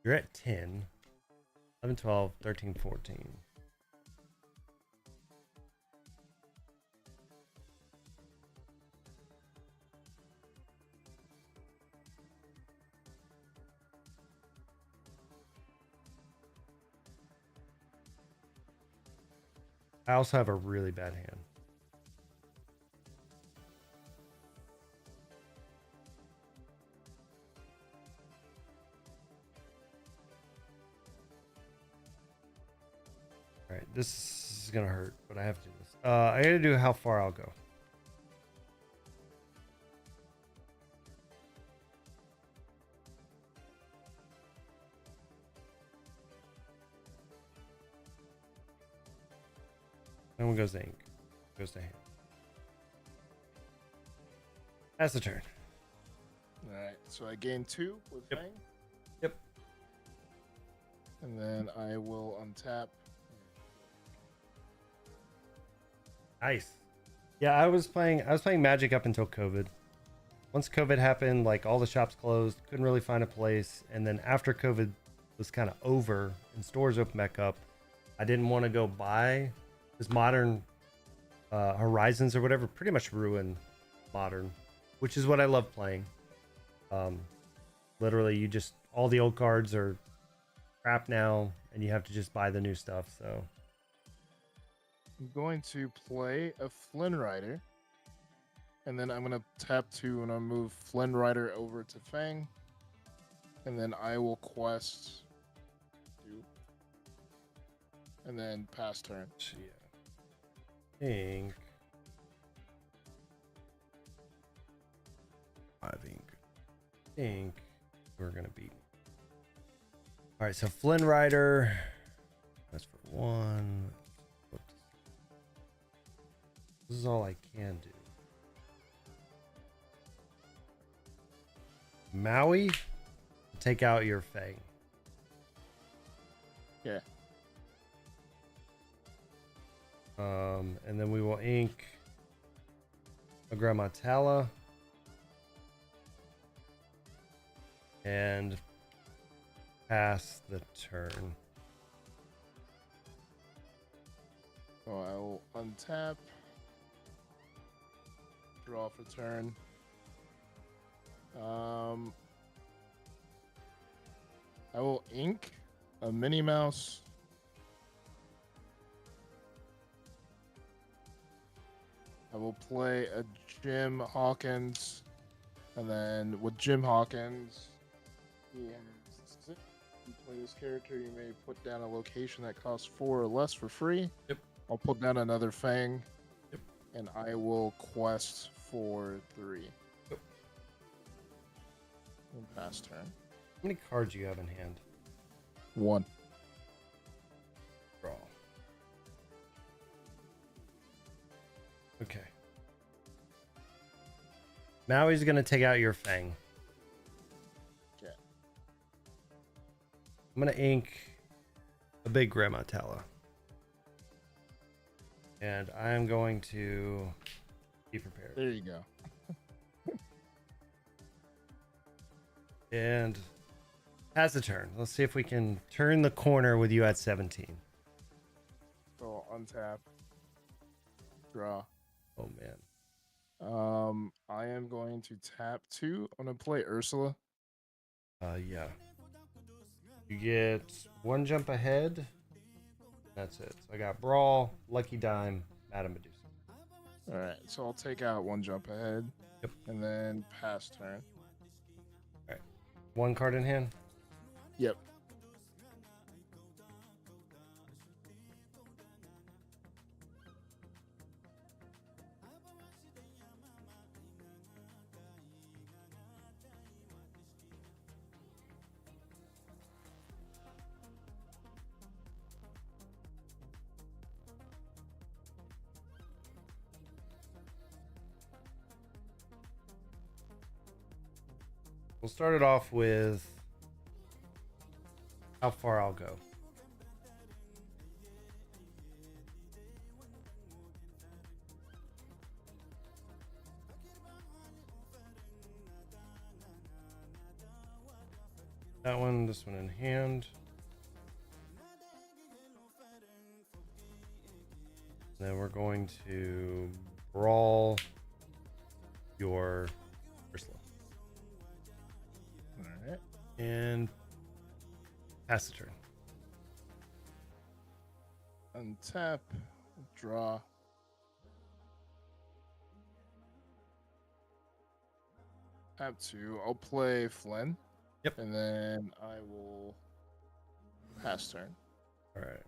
You're at 10, 11, 12, 13, 14. I also have a really bad hand. All right, this is gonna hurt, but I have to do this. I gotta do how far I'll go. That one goes to ink. Goes to hand. That's the turn. Alright, so I gain 2 with Yep. Fang. Yep. And then I will untap. Nice. Yeah, I was playing Magic up until COVID. Once COVID happened, like all the shops closed, couldn't really find a place. And then after COVID was kind of over and stores opened back up, I didn't want to go buy this Modern Horizons or whatever. Pretty much ruined Modern, which is what I love playing. Literally, you just all the old cards are crap now, and you have to just buy the new stuff. So I'm going to play a Flynn Rider. And then I'm going to tap 2 and I'll move Flynn Rider over to Fang. And then I will quest 2. And then pass turn. yeah. think 5 ink. I think we're gonna beat. All right, so Flynn Rider. That's for 1. Whoops. This is all I can do. Maui, take out your Fang. Yeah. And then we will ink a Grammatala and pass the turn. So I will untap, draw for turn. I will ink a Minnie Mouse. I will play a Jim Hawkins, and then with Jim Hawkins, you play this character. You may put down a location that costs 4 or less for free. Yep. I'll put down another Fang. Yep. And I will quest for 3. Yep. And pass turn. How many cards do you have in hand? 1. Draw. Okay. Maui's gonna take out your Fang. Okay. I'm gonna ink a big Grammatala. And I'm going to be prepared. There you go. And pass the turn. Let's see if we can turn the corner with you at 17. So untap. Draw. Oh man. I am going to tap 2. I'm gonna play Ursula. Yeah. You get 1 jump ahead. That's it. So I got Brawl, Lucky Dime, Madame Medusa. All right, so I'll take out 1 jump ahead. Yep. And then pass turn. All right. 1 card in hand. Yep. We'll start it off with how far I'll go. That one, this one in hand. Then we're going to brawl your Ursula. All right. And pass the turn. Untap. Draw. Tap 2. I'll play Flynn. Yep. And then I will pass turn. All right.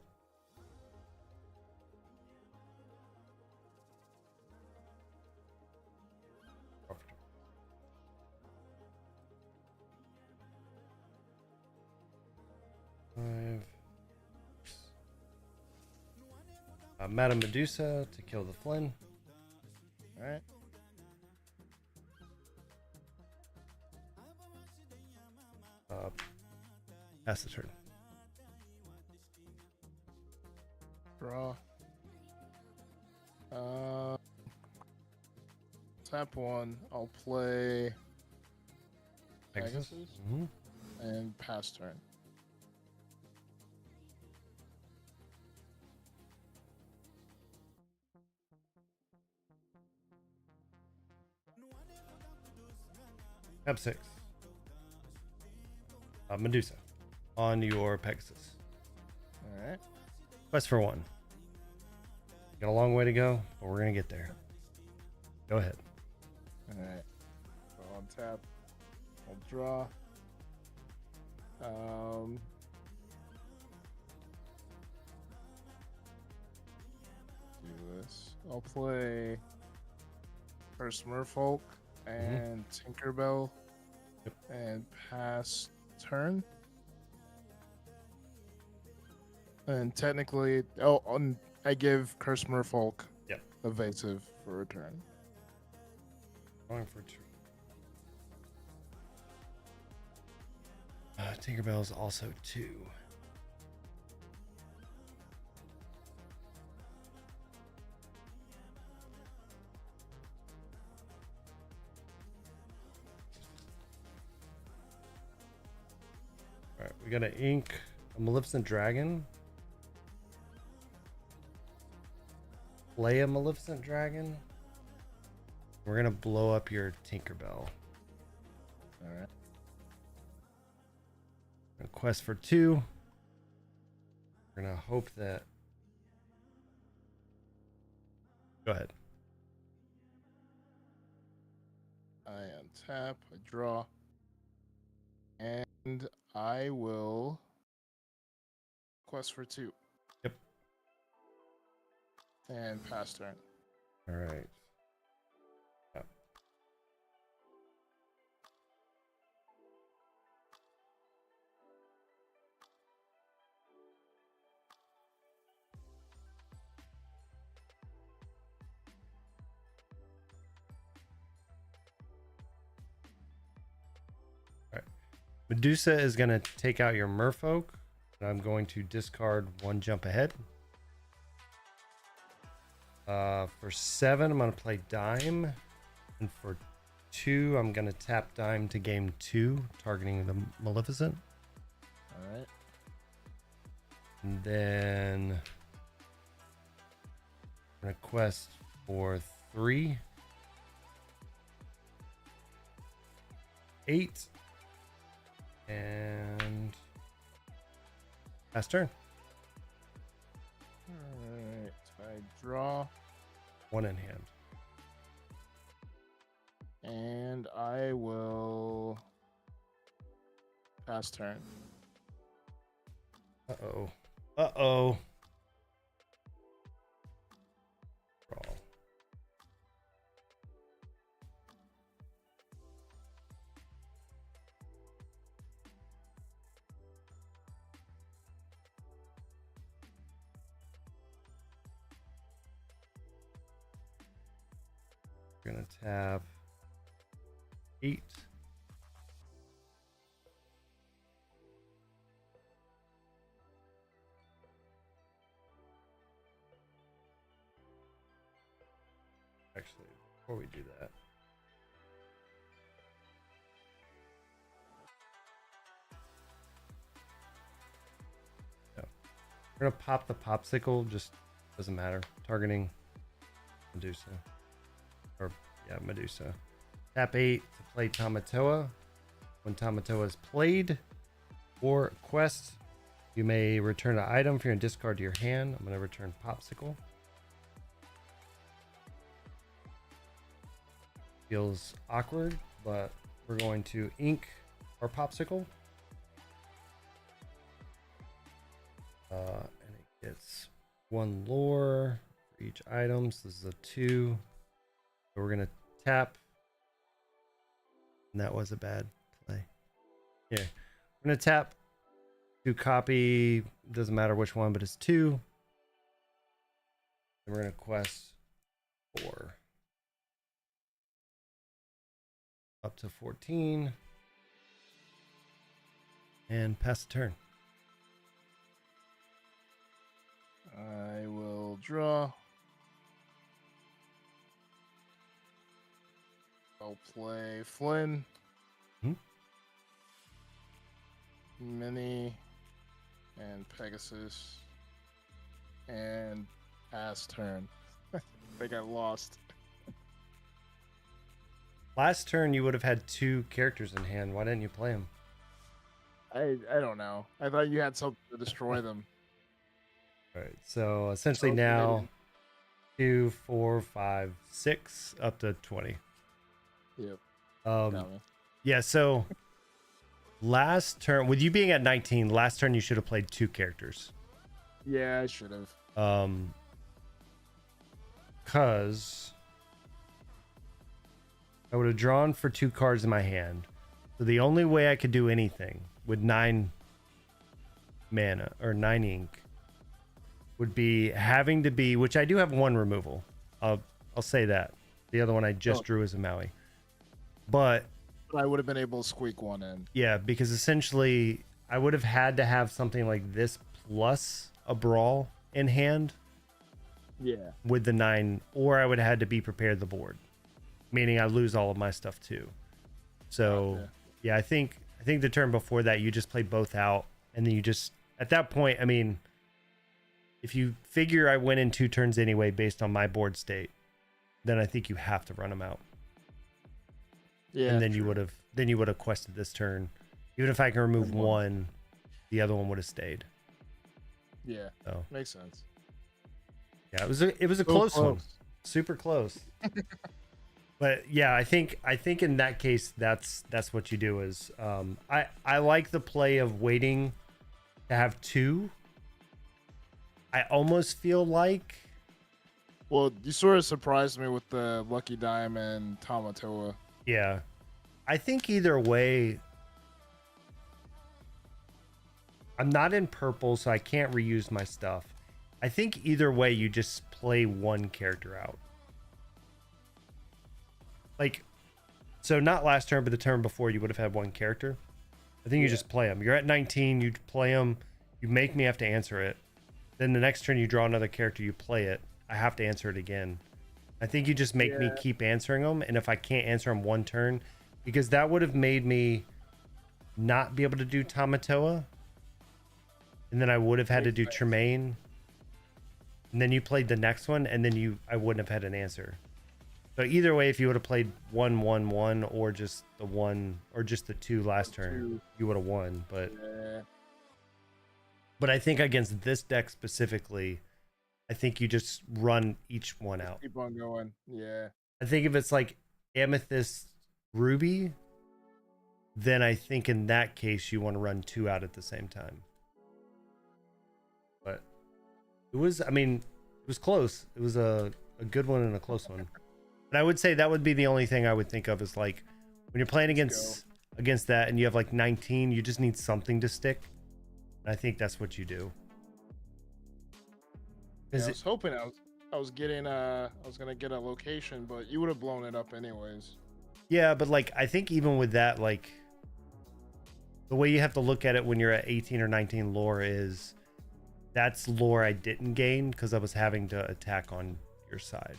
Madame Medusa to kill the Flynn. All right. Pass the turn. Draw. Tap 1. I'll play Pegasus and pass turn. Tab 6. Medusa on your Pegasus. All right. Quest for 1. Got a long way to go, but we're gonna get there. Go ahead. All right. So on tap, I'll draw. Do this. I'll play first Merfolk and Tinkerbell and pass turn. And technically, I give Curse Merfolk evasive for a turn. Going for two. Tinkerbell is also 2. All right, we got to ink a Maleficent Dragon. Play a Maleficent Dragon. We're gonna blow up your Tinkerbell. All right. A quest for 2. We're gonna hope that. Go ahead. I untap, I draw, and I will quest for 2. Yep. And pass turn. All right. Yep. All right. Medusa is going to take out your Merfolk. And I'm going to discard 1 jump ahead. For 7, I'm going to play Dime. And for 2, I'm going to tap Dime to game 2, targeting the Maleficent. All right. And then I'm going to quest for 3. 8. And pass turn. All right. I draw. 1 in hand. And I will pass turn. Uh-oh. Uh-oh. Draw. We're gonna tap 8. Actually, before we do that, no. We're gonna pop the popsicle, just doesn't matter. Targeting Medusa. Or yeah, Medusa. Tap 8 to play Tamatoa. When Tamatoa is played or quest, you may return an item from your discard to your hand. I'm gonna return Popsicle. Feels awkward, but we're going to ink our Popsicle. And it gets 1 lore for each item. So this is a 2. So we're gonna tap. And that was a bad play. Yeah. We're gonna tap to copy, doesn't matter which one, but it's 2. And we're gonna quest 4. Up to 14. And pass the turn. I will draw. I'll play Flynn. Minnie and Pegasus. And pass turn. They got lost. Last turn you would have had 2 characters in hand. Why didn't you play them? I don't know. I thought you had something to destroy them. All right. So essentially So now 2, 4, 5, 6 up to 20. Yep. Got me. Yeah, so last turn, with you being at 19, last turn you should have played 2 characters. Yeah, I should have. because I would have drawn for 2 cards in my hand. So the only way I could do anything with 9 mana or 9 ink would be having to be, which I do have 1 removal. I'll say that. The other one I just drew as a Maui. But I would have been able to squeak 1 in. yeah, because essentially I would have had to have something like this plus a brawl in hand. Yeah. With the 9, or I would have had to be prepared the board, meaning I lose all of my stuff too. So yeah, I think the turn before that you just play both out, and then you just at that point, I mean, if you figure I went in 2 turns anyway based on my board state, then I think you have to run them out. Yeah. And then you would have quested this turn. Even if I can remove 1, the other one would have stayed. Yeah. So makes sense. Yeah, it was a close one. Super close. But yeah, I think in that case that's what you do is I like the play of waiting to have 2. I almost feel like, well, you sort of surprised me with the Lucky Dime and Tamatoa. yeah. I think either way, I'm not in purple, so I can't reuse my stuff. I think either way you just play 1 character out. Like, so not last turn, but the turn before you would have had 1 character. I think you just play them. You're at 19, you play them, you make me have to answer it. Then the next turn you draw another character, you play it. I have to answer it again. I think you just make me keep answering them, and if I can't answer them 1 turn, because that would have made me not be able to do Tamatoa, and then I would have had to do Tremaine, and then you played the next one, and then I wouldn't have had an answer. So either way, if you would have played 1-1-1 or just the 1 or just the 2 last turn, you would have won. But I think against this deck specifically, I think you just run each one out. Keep on going. Yeah. I think if it's like Amethyst Ruby, then I think in that case you want to run 2 out at the same time. But it was close. It was a good one and a close one. And I would say that would be the only thing I would think of is like when you're playing against that and you have like 19, you just need something to stick. And I think that's what you do. Yeah, I was hoping I was gonna get a location, but you would have blown it up anyways. Yeah, but like I think even with that, like the way you have to look at it when you're at 18 or 19 lore is that's lore I didn't gain because I was having to attack on your side.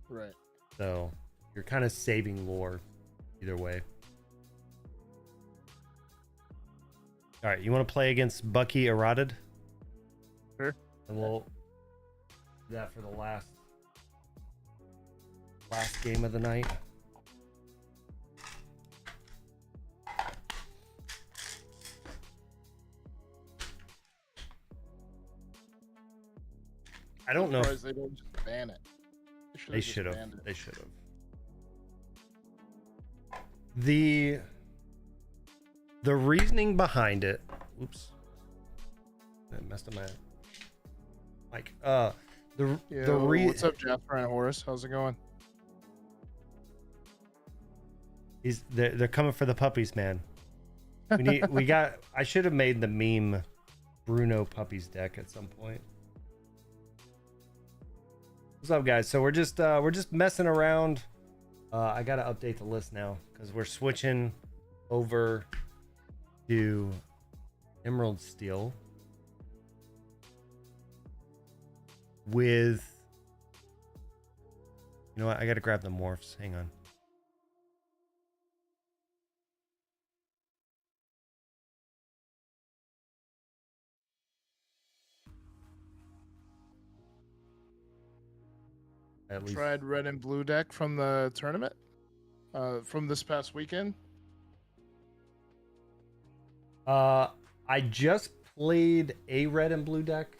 Right. So you're kind of saving lore either way. All right, you want to play against Bucky Eroded? Sure. And we'll do that for the last game of the night. I don't know if they didn't just ban it. They should have. They should have. The reasoning behind it. Oops. I messed up my mic. What's up, Jasper and Horace? How's it going? They're coming for the puppies, man. I should have made the meme Bruno puppies deck at some point. What's up, guys? So we're just messing around. I gotta update the list now because we're switching over to Emerald Steel with. You know what? I gotta grab the morphs. Hang on. At least. Tried red and blue deck from the tournament from this past weekend. I just played a red and blue deck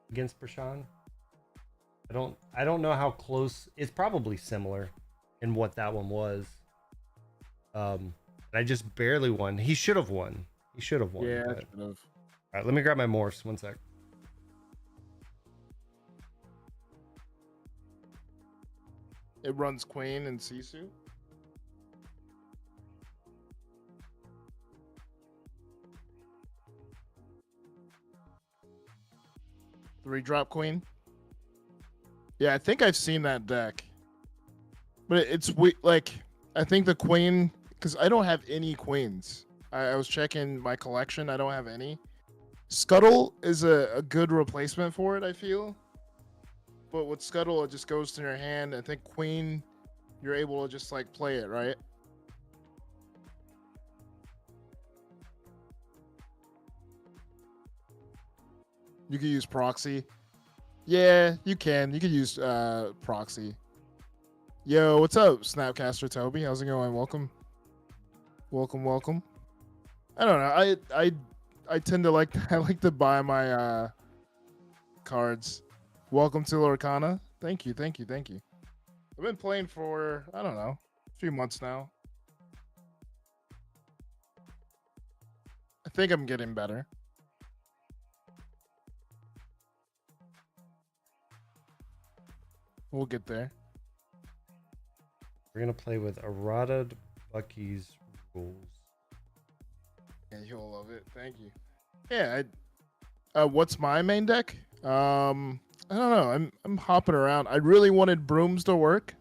against Prashan. I don't know how close. It's probably similar in what that one was. I just barely won. He should have won. Yeah, should have. All right, let me grab my morphs. One sec. It runs Queen and Sisu. 3-drop Queen. Yeah, I think I've seen that deck, but it's like I think the Queen, because I don't have any Queens. I was checking my collection. I don't have any. Scuttle is a good replacement for it, I feel. But with Scuttle, it just goes to your hand. I think Queen, you're able to just like play it, right? You can use proxy. Yeah, you can. You could use proxy. Yo, what's up, Snapcaster Toby? How's it going? Welcome. Welcome, welcome. I don't know. I tend to like I like to buy my cards. Welcome to Lorcana. Thank you, thank you, thank you. I've been playing for I don't know, a few months now. I think I'm getting better. We'll get there. We're gonna play with Errata Bucky's rules. Yeah, you'll love it. Thank you. Yeah. What's my main deck? I don't know. I'm hopping around. I really wanted brooms to work.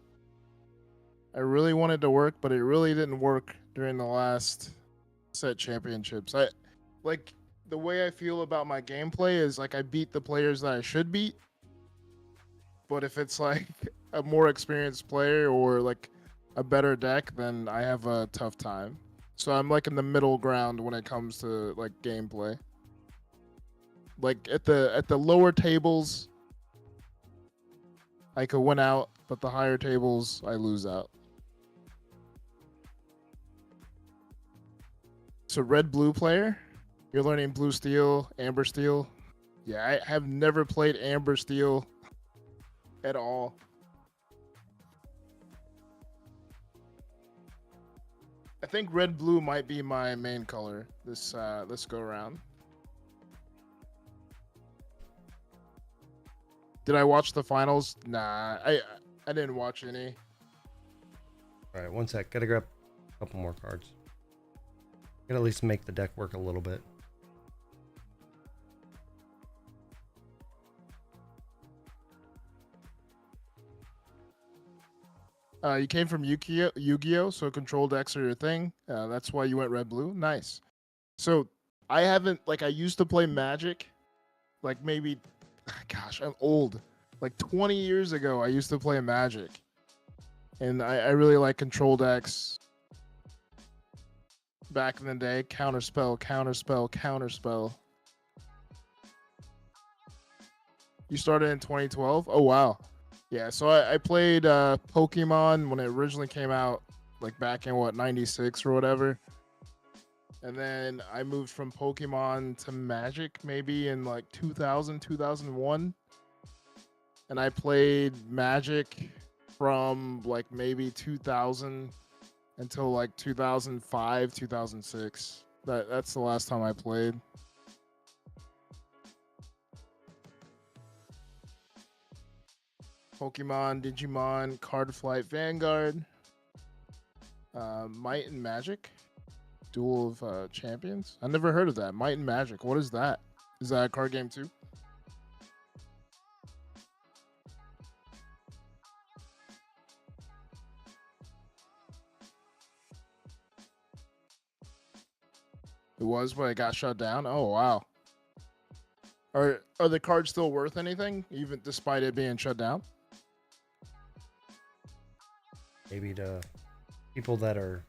I really wanted to work, but it really didn't work during the last set championships. I like the way I feel about my gameplay is like I beat the players that I should beat. But if it's like a more experienced player or like a better deck, then I have a tough time. So I'm like in the middle ground when it comes to like gameplay. Like at the lower tables, I could win out, but the higher tables, I lose out. So red blue player, you're learning blue steel, amber steel. Yeah, I have never played amber steel at all. I think red blue might be my main color this go around. Did I watch the finals? Nah, I didn't watch any. All right, one sec. Gotta grab a couple more cards. Gotta at least make the deck work a little bit. You came from Yu-Gi-Oh, so control decks are your thing. That's why you went red blue. Nice. So I haven't like I used to play Magic, like maybe, gosh, I'm old. Like 20 years ago, I used to play Magic, and I really like control decks. Back in the day, counterspell, counterspell, counterspell. You started in 2012. Oh wow. Yeah, so I played Pokemon when it originally came out, like back in what, 96 or whatever. And then I moved from Pokemon to Magic maybe in like 2000, 2001. And I played Magic from like maybe 2000 until like 2005, 2006. That's the last time I played. Pokemon, Digimon, Card Flight Vanguard, Might and Magic, Duel of Champions. I never heard of that. Might and Magic. What is that? Is that a card game too? It was, but it got shut down. Oh wow. Are the cards still worth anything, even despite it being shut down? Maybe to people that are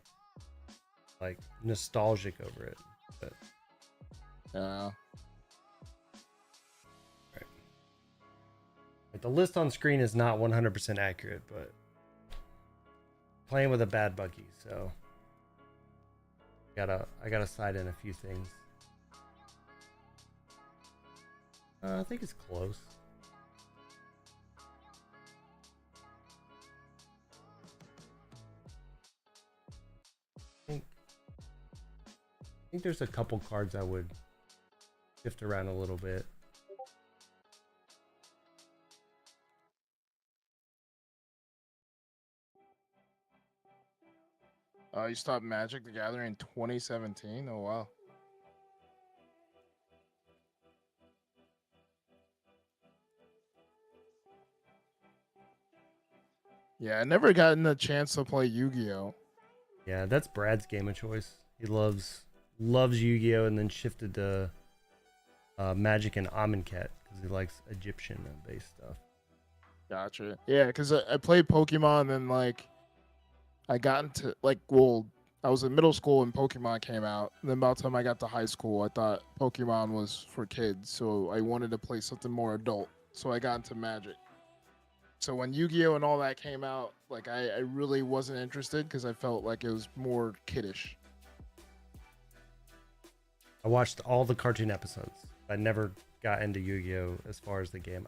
like nostalgic over it. But Yeah. right. Like, the list on screen is not 100% accurate, but playing with a bad Bucky, so I gotta side in a few things. I think it's close. I think there's a couple cards I would shift around a little bit. You stopped Magic the Gathering in 2017. Oh wow. Yeah, I never gotten a chance to play Yu-Gi-Oh. Yeah, that's Brad's game of choice. He loves Yu-Gi-Oh, and then shifted to Magic and Amonkhet because he likes Egyptian based stuff. Gotcha. Yeah, because I played Pokemon and like I got into like well, I was in middle school when Pokemon came out. And then by the time I got to high school, I thought Pokemon was for kids, so I wanted to play something more adult. So I got into Magic. So when Yu-Gi-Oh and all that came out, like I really wasn't interested because I felt like it was more kiddish. I watched all the cartoon episodes. I never got into Yu-Gi-Oh as far as the game.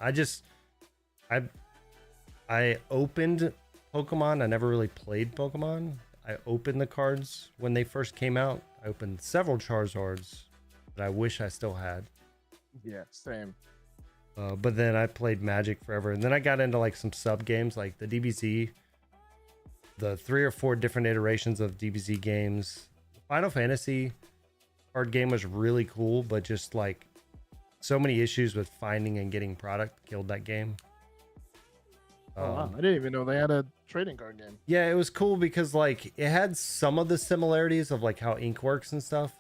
I opened Pokemon. I never really played Pokemon. I opened the cards when they first came out. I opened several Charizards that I wish I still had. Yeah, same. But then I played Magic forever, and then I got into like some sub games like the DBZ, the 3 or 4 different iterations of DBZ games. Final Fantasy card game was really cool, but just like so many issues with finding and getting product killed that game. Oh wow, I didn't even know they had a trading card game. Yeah, it was cool because like it had some of the similarities of like how ink works and stuff,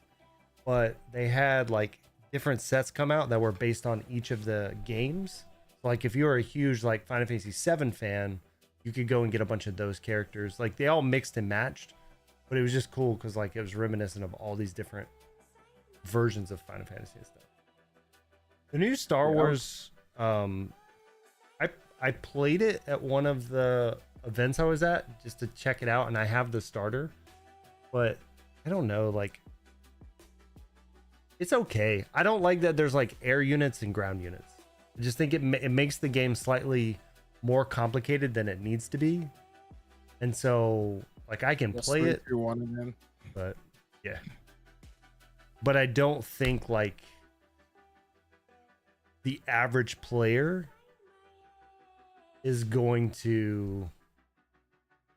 but they had like different sets come out that were based on each of the games. So, like if you were a huge like Final Fantasy 7 fan, you could go and get a bunch of those characters. Like they all mixed and matched, but it was just cool because like it was reminiscent of all these different versions of Final Fantasy and stuff. The new Star Wars, I played it at one of the events I was at just to check it out, and I have the starter, but I don't know, like it's okay. I don't like that there's like air units and ground units. I just think it makes the game slightly more complicated than it needs to be, and so like I can play it, but yeah, but I don't think like the average player is going to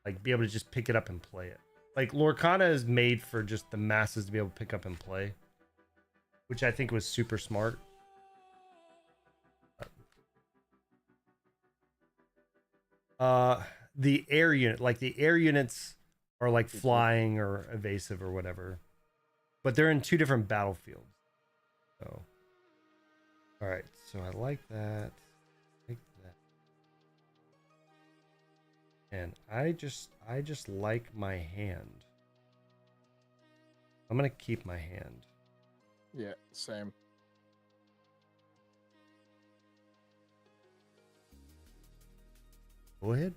like be able to just pick it up and play it. Like Lorcana is made for just the masses to be able to pick up and play, which I think was super smart. The air unit, like the air units are like flying or evasive or whatever, but they're in 2 different battlefields. So all right, so I like that. And I just like my hand. I'm gonna keep my hand. Yeah, same. Go ahead.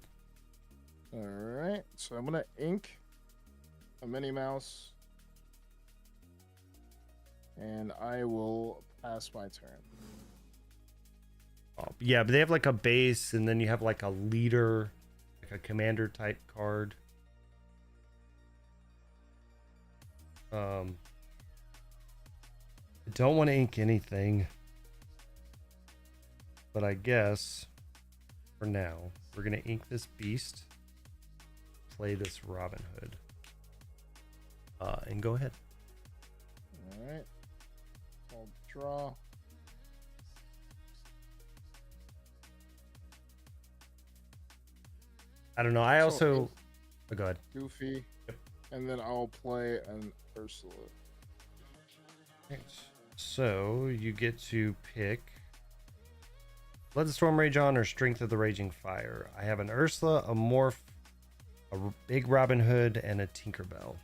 All right, so I'm gonna ink a Minnie Mouse, and I will pass my turn. Oh, yeah, but they have like a base, and then you have like a leader, like a commander type card. I don't want to ink anything, but I guess for now we're gonna ink this beast, play this Robin Hood, and go ahead. All right, I'll draw. I don't know. I also go ahead. Goofy, Yep. and then I'll play an Ursula. Right. So you get to pick Let the Storm Rage On or Strength of the Raging Fire. I have an Ursula, a Morph, a big Robin Hood, and a Tinkerbell.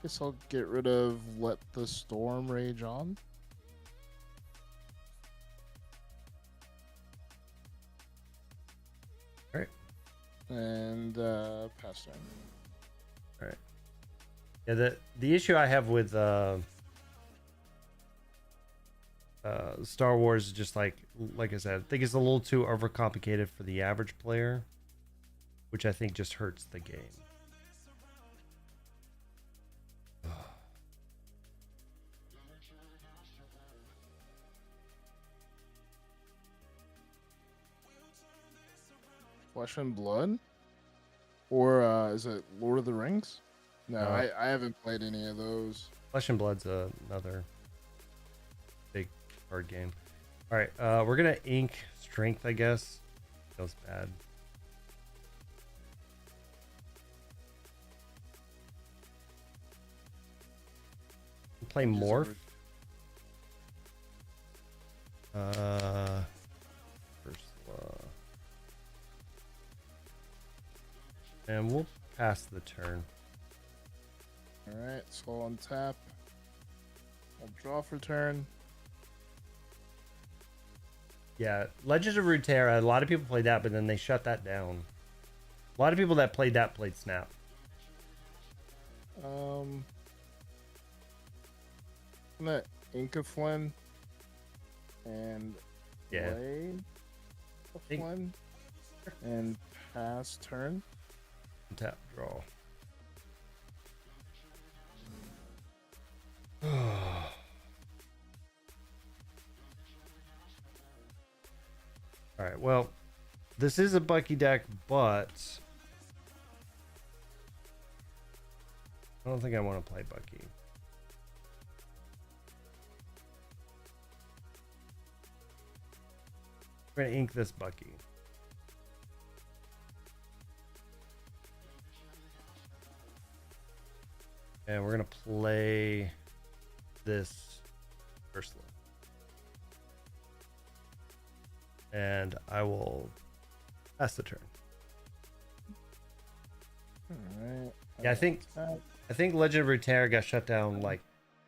Guess I'll get rid of Let the Storm Rage On. All right. And pass turn. All right. Yeah, the issue I have with Star Wars is just like I said, I think it's a little too overcomplicated for the average player, which I think just hurts the game. Flesh and Blood? Or is it Lord of the Rings? No, I haven't played any of those. Flesh and Blood's another big card game. All right, we're gonna ink Strength, I guess. Feels bad. Play Morph. First and we'll pass the turn. All right, so I'll untap. I'll draw for turn. Yeah, Legends of Runeterra. A lot of people played that, but then they shut that down. A lot of people that played that played Snap. I'm gonna Inca Flynn and play a Flynn and pass turn. Tap draw. All right, well, this is a Bucky deck, but I don't think I want to play Bucky. We're gonna ink this Bucky. And we're gonna play this Ursula. And I will pass the turn. All right. Yeah, I think Legend of Runeterra got shut down like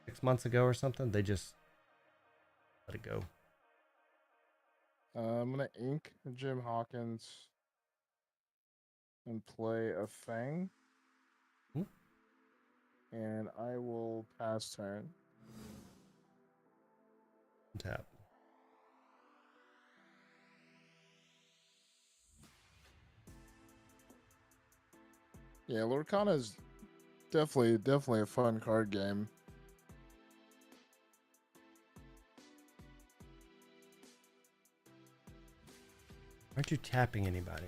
6 months ago or something. They just let it go. I'm gonna ink Jim Hawkins and play a Fang. And I will pass turn. Tap. Yeah, Lorcana is definitely a fun card game. Aren't you tapping anybody?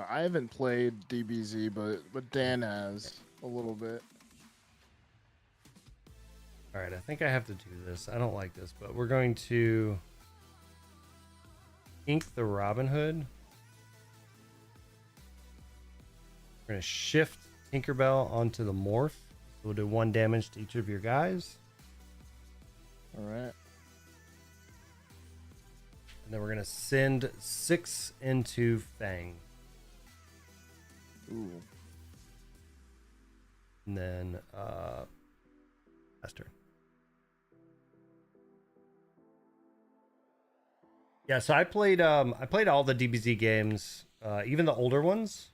I haven't played DBZ, but Dan has a little bit. All right, I think I have to do this. I don't like this, but we're going to ink the Robin Hood. We're going to shift Tinkerbell onto the Morph. We'll do 1 damage to each of your guys. All right. And then we're going to send 6 into Fang. Ooh. And then pass turn. Yeah, so I played all the DBZ games, even the older ones.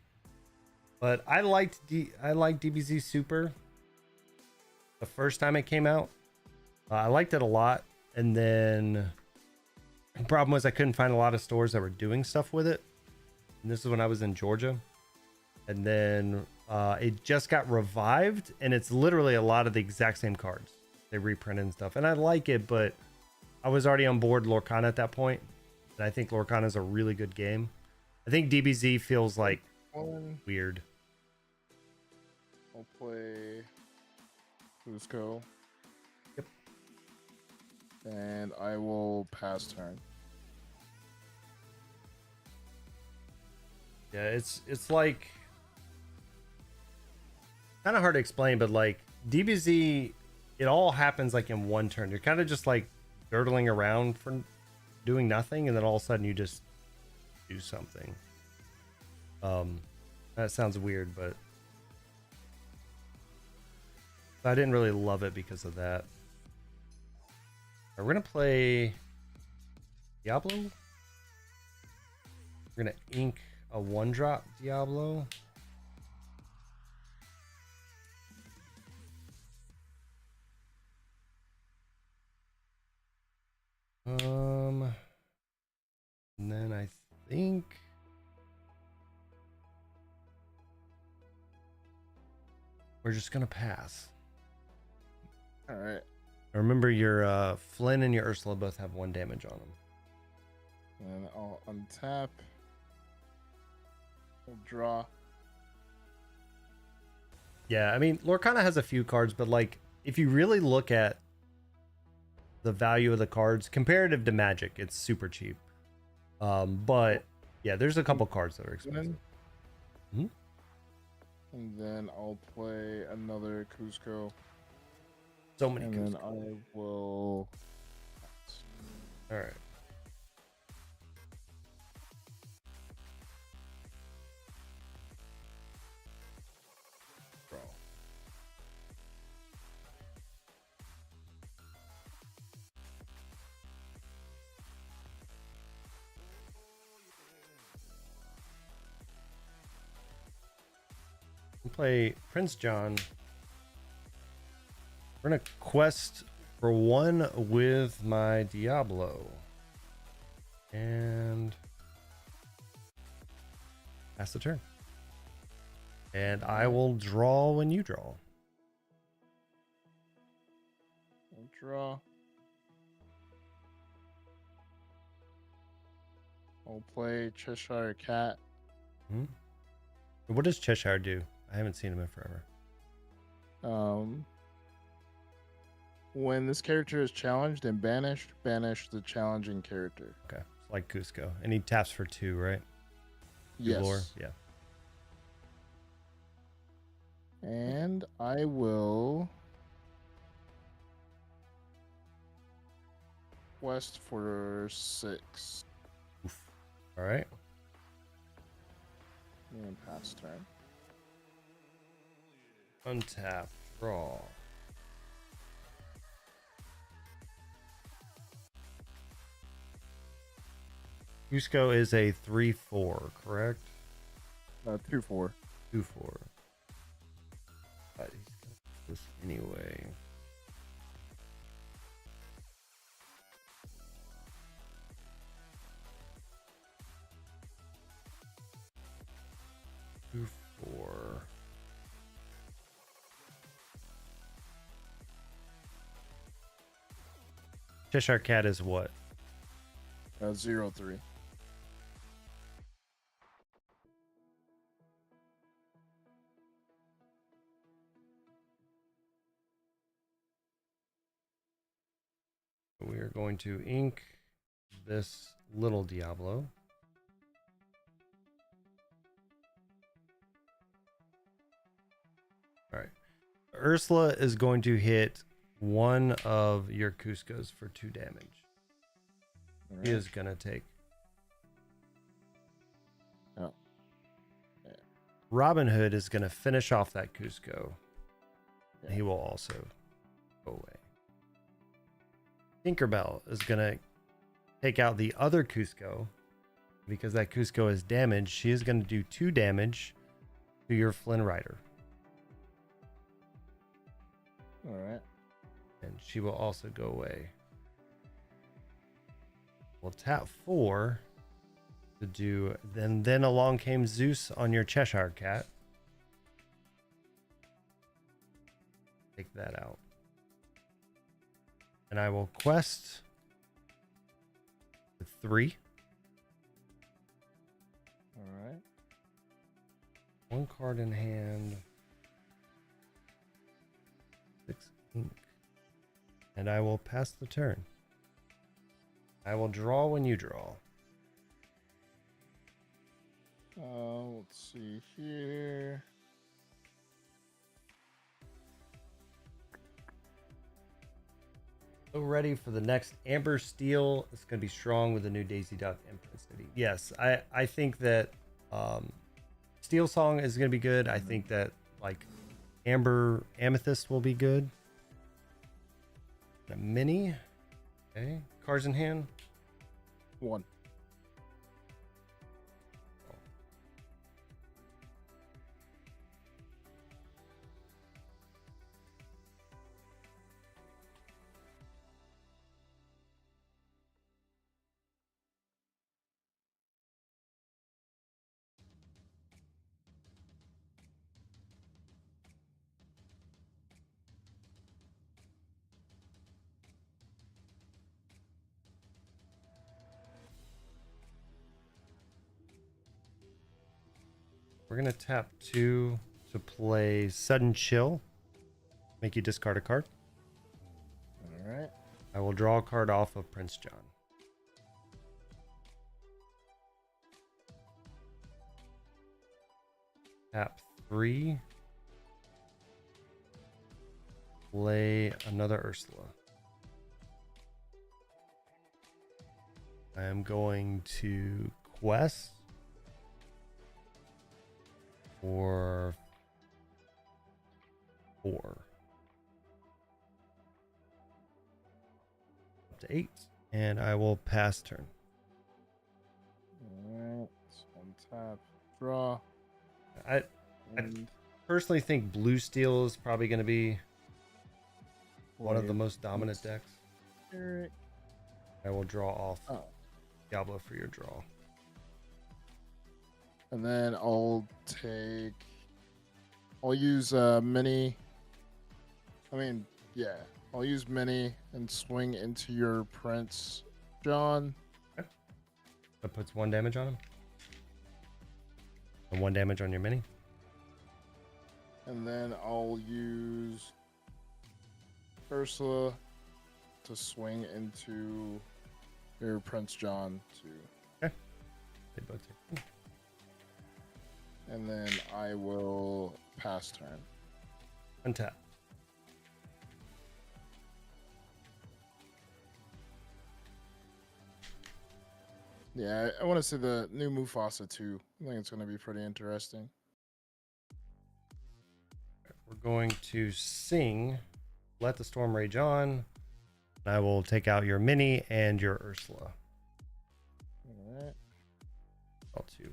But I liked DBZ Super the first time it came out. I liked it a lot, and then the problem was I couldn't find a lot of stores that were doing stuff with it. And this is when I was in Georgia. And then it just got revived, and it's literally a lot of the exact same cards. They reprinted and stuff, and I like it, but I was already on board Lorcana at that point, and I think Lorcana is a really good game. I think DBZ feels like weird. I'll play Cusco. Yep. And I will pass turn. Yeah, it's like kind of hard to explain, but like DBZ, it all happens like in one turn. You're kind of just like girdling around for doing nothing, and then all of a sudden you just do something. That sounds weird, but I didn't really love it because of that. We're gonna play Diablo. We're gonna ink a 1-drop Diablo. we're just gonna pass. All right. Remember, your Flynn and your Ursula both have 1 damage on them. And I'll untap. We'll draw. Yeah, I mean, Lorcana has a few cards, but like, if you really look at the value of the cards comparative to Magic, it's super cheap. But yeah, there's a couple cards that are expensive. And then I'll play another Cusco. So many and Cusco. then I will. All right. Draw. We'll play Prince John. We're gonna quest for 1 with my Diablo. And pass the turn. And I will draw when you draw. I'll draw. I'll play Cheshire Cat. What does Cheshire do? I haven't seen him in forever. When this character is challenged and banished, banish the challenging character. Okay, it's like Cusco. And he taps for 2, right? Yes. Lore? Yeah. And I will quest for 6. Oof. All right. And pass turn. Untap. Draw. Cusco is a 3/4, correct? 2/4. 2/4. But he's gonna do this anyway. Two, 4. Cheshire Cat is what? 0/3. We are going to ink this little Diablo. All right. Ursula is going to hit 1 of your Cuscos for 2 damage. Right. He is going to take. Oh. Yeah. Robin Hood is going to finish off that Cusco. Yeah. And he will also go away. Tinkerbell is going to take out the other Cusco. Because that Cusco is damaged, she is going to do 2 damage to your Flynn Rider. All right. And she will also go away. We'll tap 4 to do. Then along came Zeus on your Cheshire Cat. Take that out. And I will quest with 3. All right. 1 card in hand. 6 ink. And I will pass the turn. I will draw when you draw. Let's see here. So ready for the next Amber Steel. It's going to be strong with the new Daisy Duck Empress City. Yes, I think that Steel Song is going to be good. I think that like Amber Amethyst will be good. A mini. Okay. Cards in hand. 1. We're gonna tap 2 to play Sudden Chill. Make you discard a card. All right. I will draw a card off of Prince John. Tap 3. Play another Ursula. I am going to quest for 4. Up to 8. And I will pass turn. All right. So untap, draw. I And personally think blue steel is probably going to be one of the play most dominant decks. Eric. I will draw off Oh. Diablo for your draw. And then I'll use mini. I'll use mini and swing into your Prince John. That puts 1 damage on him. And 1 damage on your mini. And then I'll use Ursula to swing into your Prince John too. Okay. They both take. And then I will pass turn. Untap. Yeah, I want to see the new Mufasa too. I think it's going to be pretty interesting. We're going to sing Let the Storm Rage On. I will take out your mini and your Ursula. All right. All 2.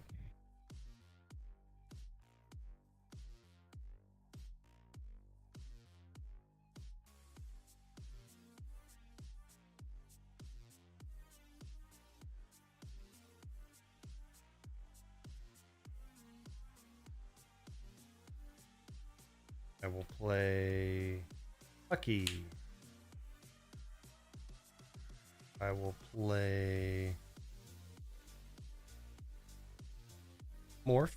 I will play Lucky. I will play Morph.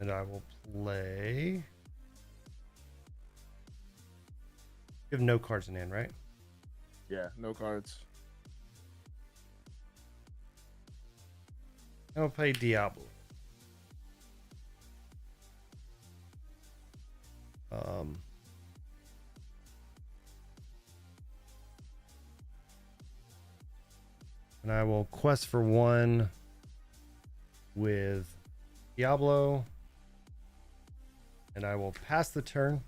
And I will play. You have no cards in hand, right? Yeah, no cards. I will play Diablo. And I will quest for 1 with Diablo. And I will pass the turn.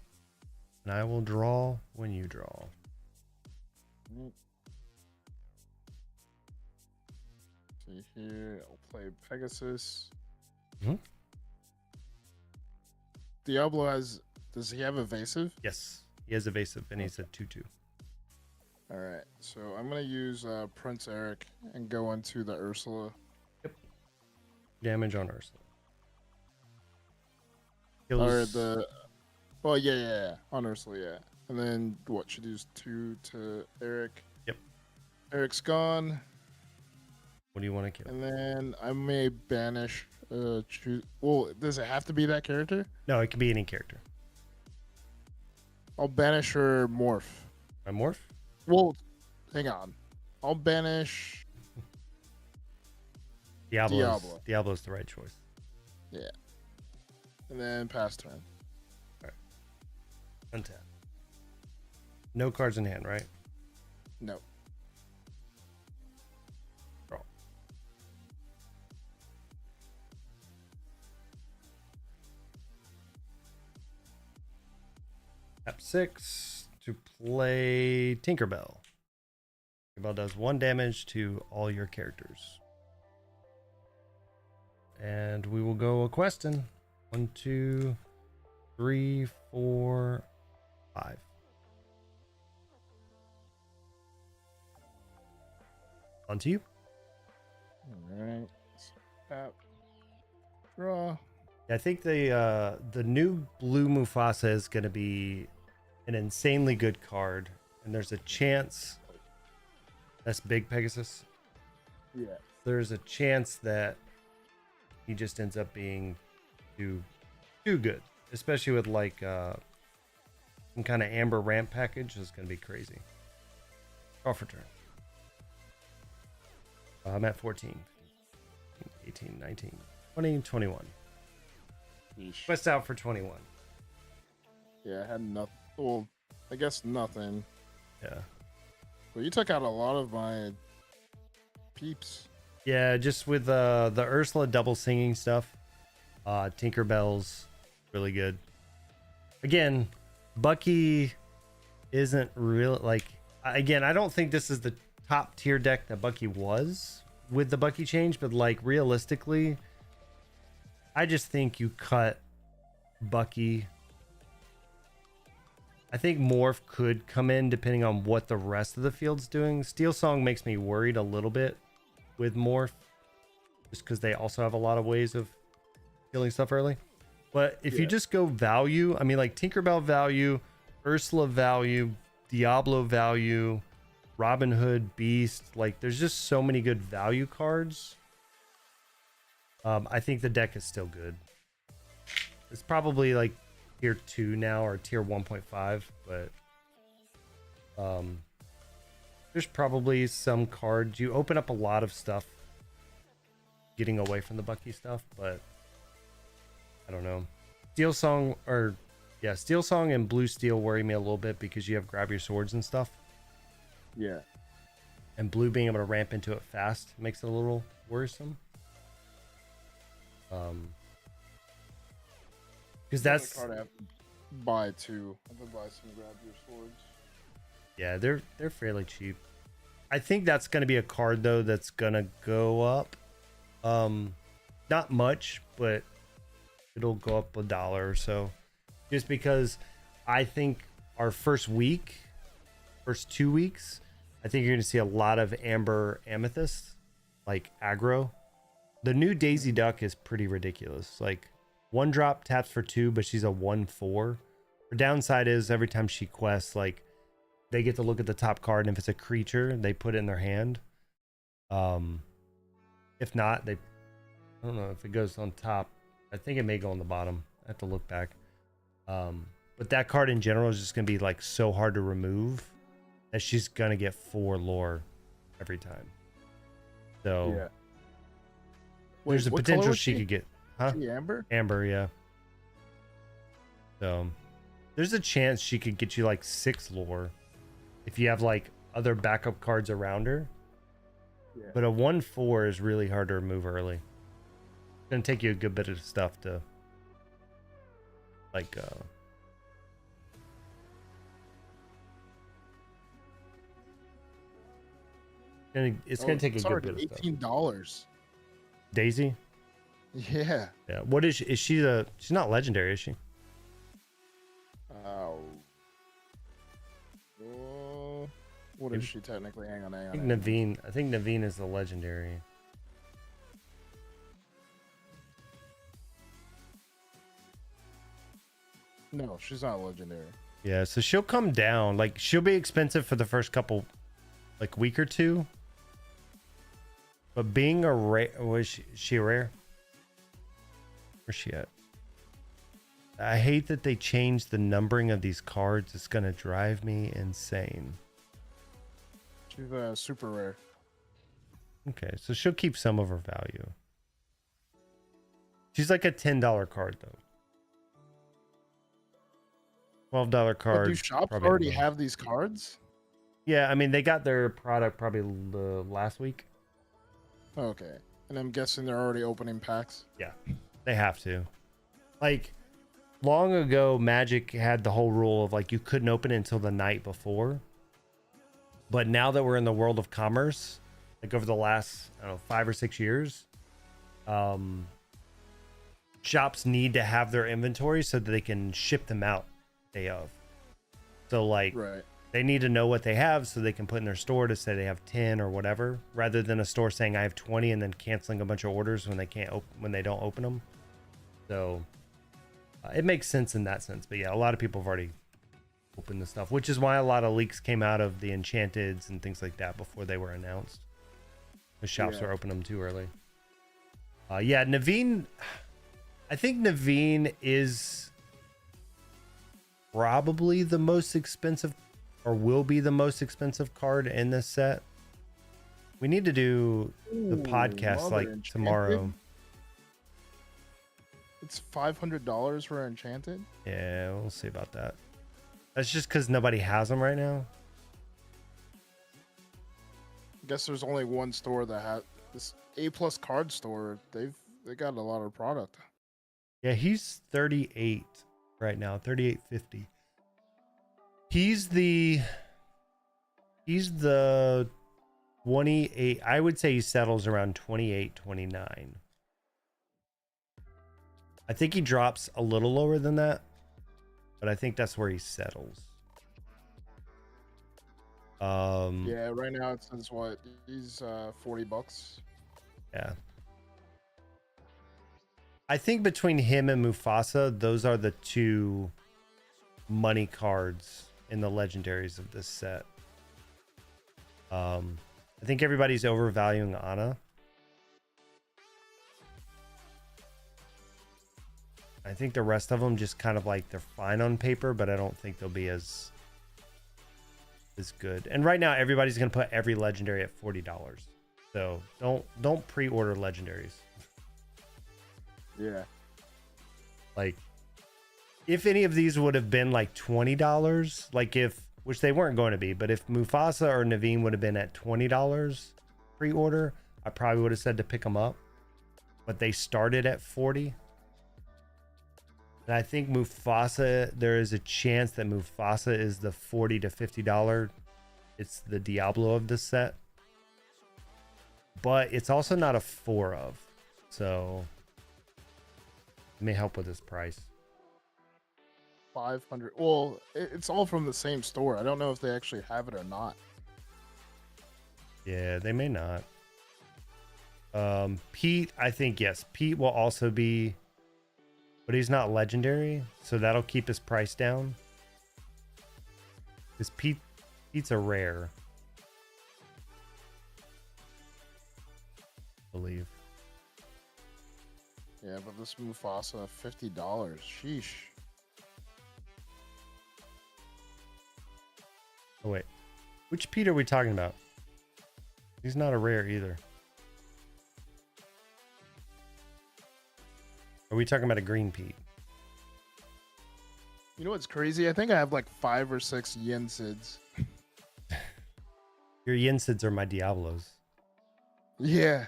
And I will draw when you draw. See here, I'll play Pegasus. Mhm. Diablo does he have evasive? Yes. He has evasive and he's a 2/2. All right, so I'm gonna use Prince Eric and go into the Ursula. Damage on Ursula. Or well, yeah, on Ursula, yeah. And then what should use 2 to Eric? Yep. Eric's gone. What do you want to kill? And then I may banish. Well, does it have to be that character? No, it can be any character. I'll banish her Morph. My Morph? Well, hang on. I'll banish Diablo's the right choice. Yeah. And then pass turn. Untap. No cards in hand, right? No. Draw. Tap 6 to play Tinkerbell. Tinkerbell does 1 damage to all your characters. And we will go a questing. 1, 2, 3, 4, 5. On to you. All right. So tap. Draw. I think the new blue Mufasa is going to be an insanely good card, and there's a chance. That's big Pegasus. Yeah. There's a chance that he just ends up being too good, especially with like some kind of amber ramp package. Is going to be crazy. Call for turn. I'm at 14, 18, 19, 20, 21. Yeesh. Quest out for 21. Yeah, I had nothing. Well, I guess nothing. Yeah. Well, you took out a lot of my peeps. Yeah, just with the Ursula double singing stuff. Tinkerbell's really good. Again, Bucky isn't real. Like, again, I don't think this is the top tier deck that Bucky was with the Bucky change, but like realistically, I just think you cut Bucky. I think Morph could come in depending on what the rest of the field's doing. Steel Song makes me worried a little bit with Morph, just because they also have a lot of ways of killing stuff early. But if you just go value, I mean, like Tinkerbell value, Ursula value, Diablo value, Robin Hood, Beast, like there's just so many good value cards. I think the deck is still good. It's probably like tier 2 now or tier 1.5, but there's probably some cards. You open up a lot of stuff getting away from the Bucky stuff, but I don't know. Steel Song and Blue Steel worry me a little bit because you have grab your swords and stuff. Yeah. And blue being able to ramp into it fast makes it a little worrisome. Because that's card I have to buy too. I have to buy some grab your swords. Yeah, they're fairly cheap. I think that's gonna be a card though that's gonna go up. Not much, but it'll go up $1 or so. Just because I think our first 2 weeks, I think you're gonna see a lot of Amber Amethyst, like aggro. The new Daisy Duck is pretty ridiculous. Like 1-drop taps for 2, but she's a 1/4. Her downside is every time she quests, like they get to look at the top card, and if it's a creature, they put it in their hand. If not, I don't know if it goes on top. I think it may go on the bottom. I have to look back. But that card in general is just gonna be like so hard to remove that she's gonna get 4 lore every time. So Yeah. there's a what potential color was she could get, huh? She amber? Amber, yeah. So there's a chance she could get you like 6 lore if you have like other backup cards around her. Yeah. But a 1/4 is really hard to remove early. It's gonna take you a good bit of stuff to like it's gonna take a good bit of stuff. $18. Daisy? Yeah. Yeah. What is she? She's not legendary, is she? What is she technically? Hang on. I think Naveen is the legendary. No, she's not legendary. Yeah, so she'll come down. Like she'll be expensive for the first couple like week or two. But being a rare, was she a rare? Where's she at? I hate that they changed the numbering of these cards. It's gonna drive me insane. She's super rare. Okay, so she'll keep some of her value. She's like a $10 card though. $12 card. But do shops already have these cards? Yeah, I mean they got their product probably last week. Okay, and I'm guessing they're already opening packs. Yeah, they have to. Like long ago, Magic had the whole rule of like you couldn't open it until the night before. But now that we're in the world of commerce, like over the last 5 or 6 years, shops need to have their inventory so that they can ship them out day of. So like they need to know what they have so they can put in their store to say they have 10 or whatever, rather than a store saying I have 20 and then canceling a bunch of orders when they don't open them. So it makes sense in that sense. But yeah, a lot of people have already opened the stuff, which is why a lot of leaks came out of the Enchanteds and things like that before they were announced. The shops were opening them too early. Yeah, Naveen. I think Naveen is probably the most expensive, or will be the most expensive card in this set. We need to do the podcast Mother like Enchanted? tomorrow. It's $500 for Enchanted. Yeah, we'll see about that. That's just because nobody has them right now. I guess there's only one store that has this A+ card store. They got a lot of product. Yeah, he's 38 right now, 38.50. He's the 28. I would say he settles around 28, 29. I think he drops a little lower than that, but I think that's where he settles. Yeah, right now it says what? He's $40. Yeah. I think between him and Mufasa, those are the two money cards in the legendaries of this set. I think everybody's overvaluing Anna. I think the rest of them just kind of like they're fine on paper, but I don't think they'll be as good. And right now everybody's gonna put every legendary at $40. So don't pre-order legendaries. Yeah. Like if any of these would have been like $20, like which they weren't going to be, but if Mufasa or Naveen would have been at $20 pre-order, I probably would have said to pick them up. But they started at 40. And I think Mufasa, there is a chance that Mufasa is the $40 to $50. It's the Diablo of this set. But it's also not a 4 of. So it may help with this price. 500. Well, it's all from the same store. I don't know if they actually have it or not. Yeah, they may not. Pete, I think yes. Pete will also be, but he's not legendary, so that'll keep his price down. Because Pete's a rare, I believe. Yeah, but this Mufasa, $50. Sheesh. Oh wait, which Pete are we talking about? He's not a rare either. Are we talking about a green Pete? You know what's crazy? I think I have like 5 or 6 Yensids. Your Yensids are my Diablos. Yeah.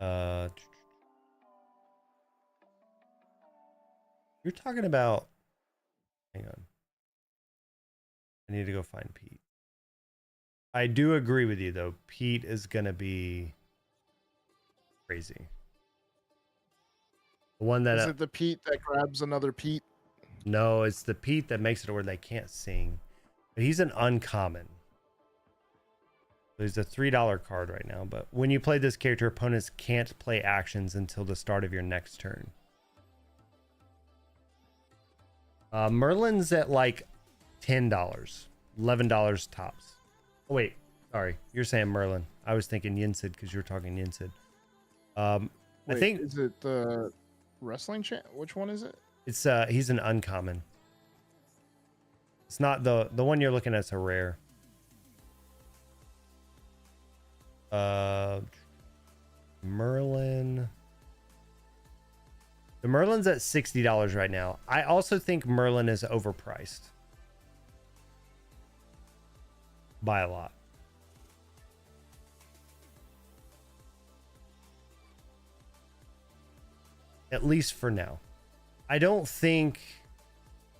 You're talking about. Hang on. I need to go find Pete. I do agree with you though. Pete is gonna be crazy. The one that Is it the Pete that grabs another Pete? no, it's the Pete that makes it where they can't sing. But he's an uncommon. So he's a $3 card right now. But when you play this character, opponents can't play actions until the start of your next turn. Merlin's at like $10, $11 tops. Oh wait, sorry, you're saying Merlin. I was thinking Yensid because you were talking Yensid. Wait, I think is it the wrestling champ? Which one is it? it's he's an uncommon. It's not the one you're looking at's a rare. Merlin. The Merlin's at $60 right now. I also think Merlin is overpriced by a lot. At least for now. I don't think,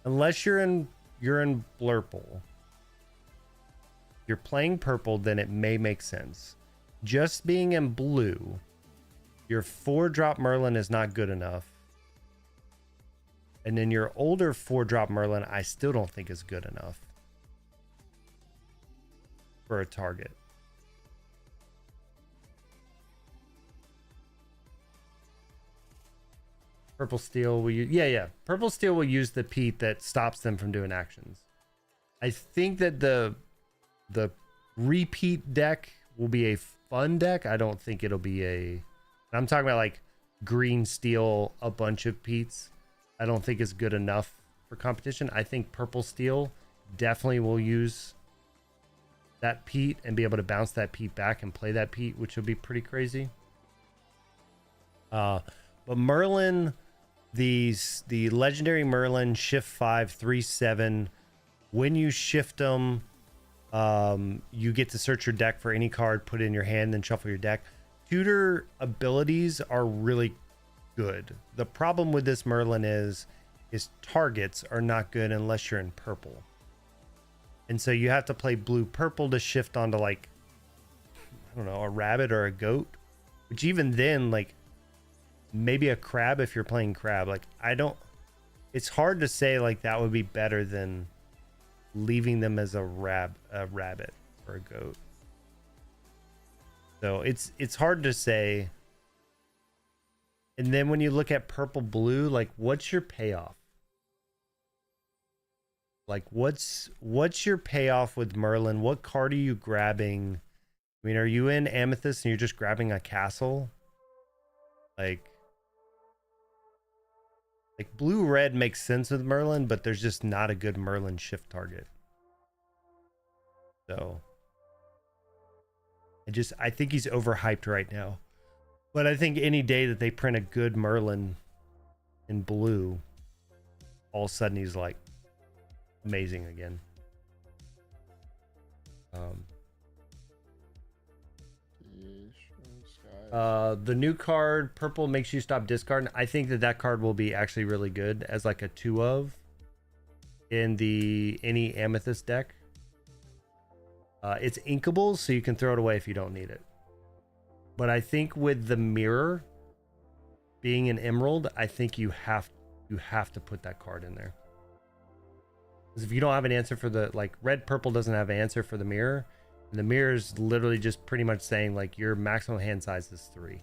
unless you're in Blurple, if you're playing purple, then it may make sense. Just being in blue, your 4-drop Merlin is not good enough. And then your older 4-drop Merlin, I still don't think is good enough for a target. Purple Steel will use, yeah. Purple Steel will use the Pete that stops them from doing actions. I think that the repeat deck will be a fun deck, I don't think it'll be a. I'm talking about like green steel, a bunch of Pete's. I don't think is good enough for competition. I think purple steel definitely will use that Pete and be able to bounce that Pete back and play that Pete, which would be pretty crazy. But Merlin, the legendary Merlin shift 5 3/7. When you shift them, you get to search your deck for any card, put it in your hand, then shuffle your deck. Tutor abilities are really good. The problem with this Merlin is targets are not good unless you're in purple. And so you have to play blue purple to shift onto like, I don't know, a rabbit or a goat, which even then, like maybe a crab if you're playing crab. Like it's hard to say like that would be better than leaving them as a rabbit or a goat. So it's hard to say. And then when you look at purple blue, like what's your payoff? Like what's your payoff with Merlin? What card are you grabbing? I mean, are you in Amethyst and you're just grabbing a castle? Like blue red makes sense with Merlin, but there's just not a good Merlin shift target. So I think he's overhyped right now. But I think any day that they print a good Merlin in blue, all of a sudden he's like amazing again. The new card, purple, makes you stop discarding. I think that card will be actually really good as like a 2 of in any Amethyst deck. It's inkable, so you can throw it away if you don't need it. But I think with the mirror being an emerald, I think you have to put that card in there. Because if you don't have an answer for the, like, red purple doesn't have an answer for the mirror, and the mirror is literally just pretty much saying like your maximum hand size is 3,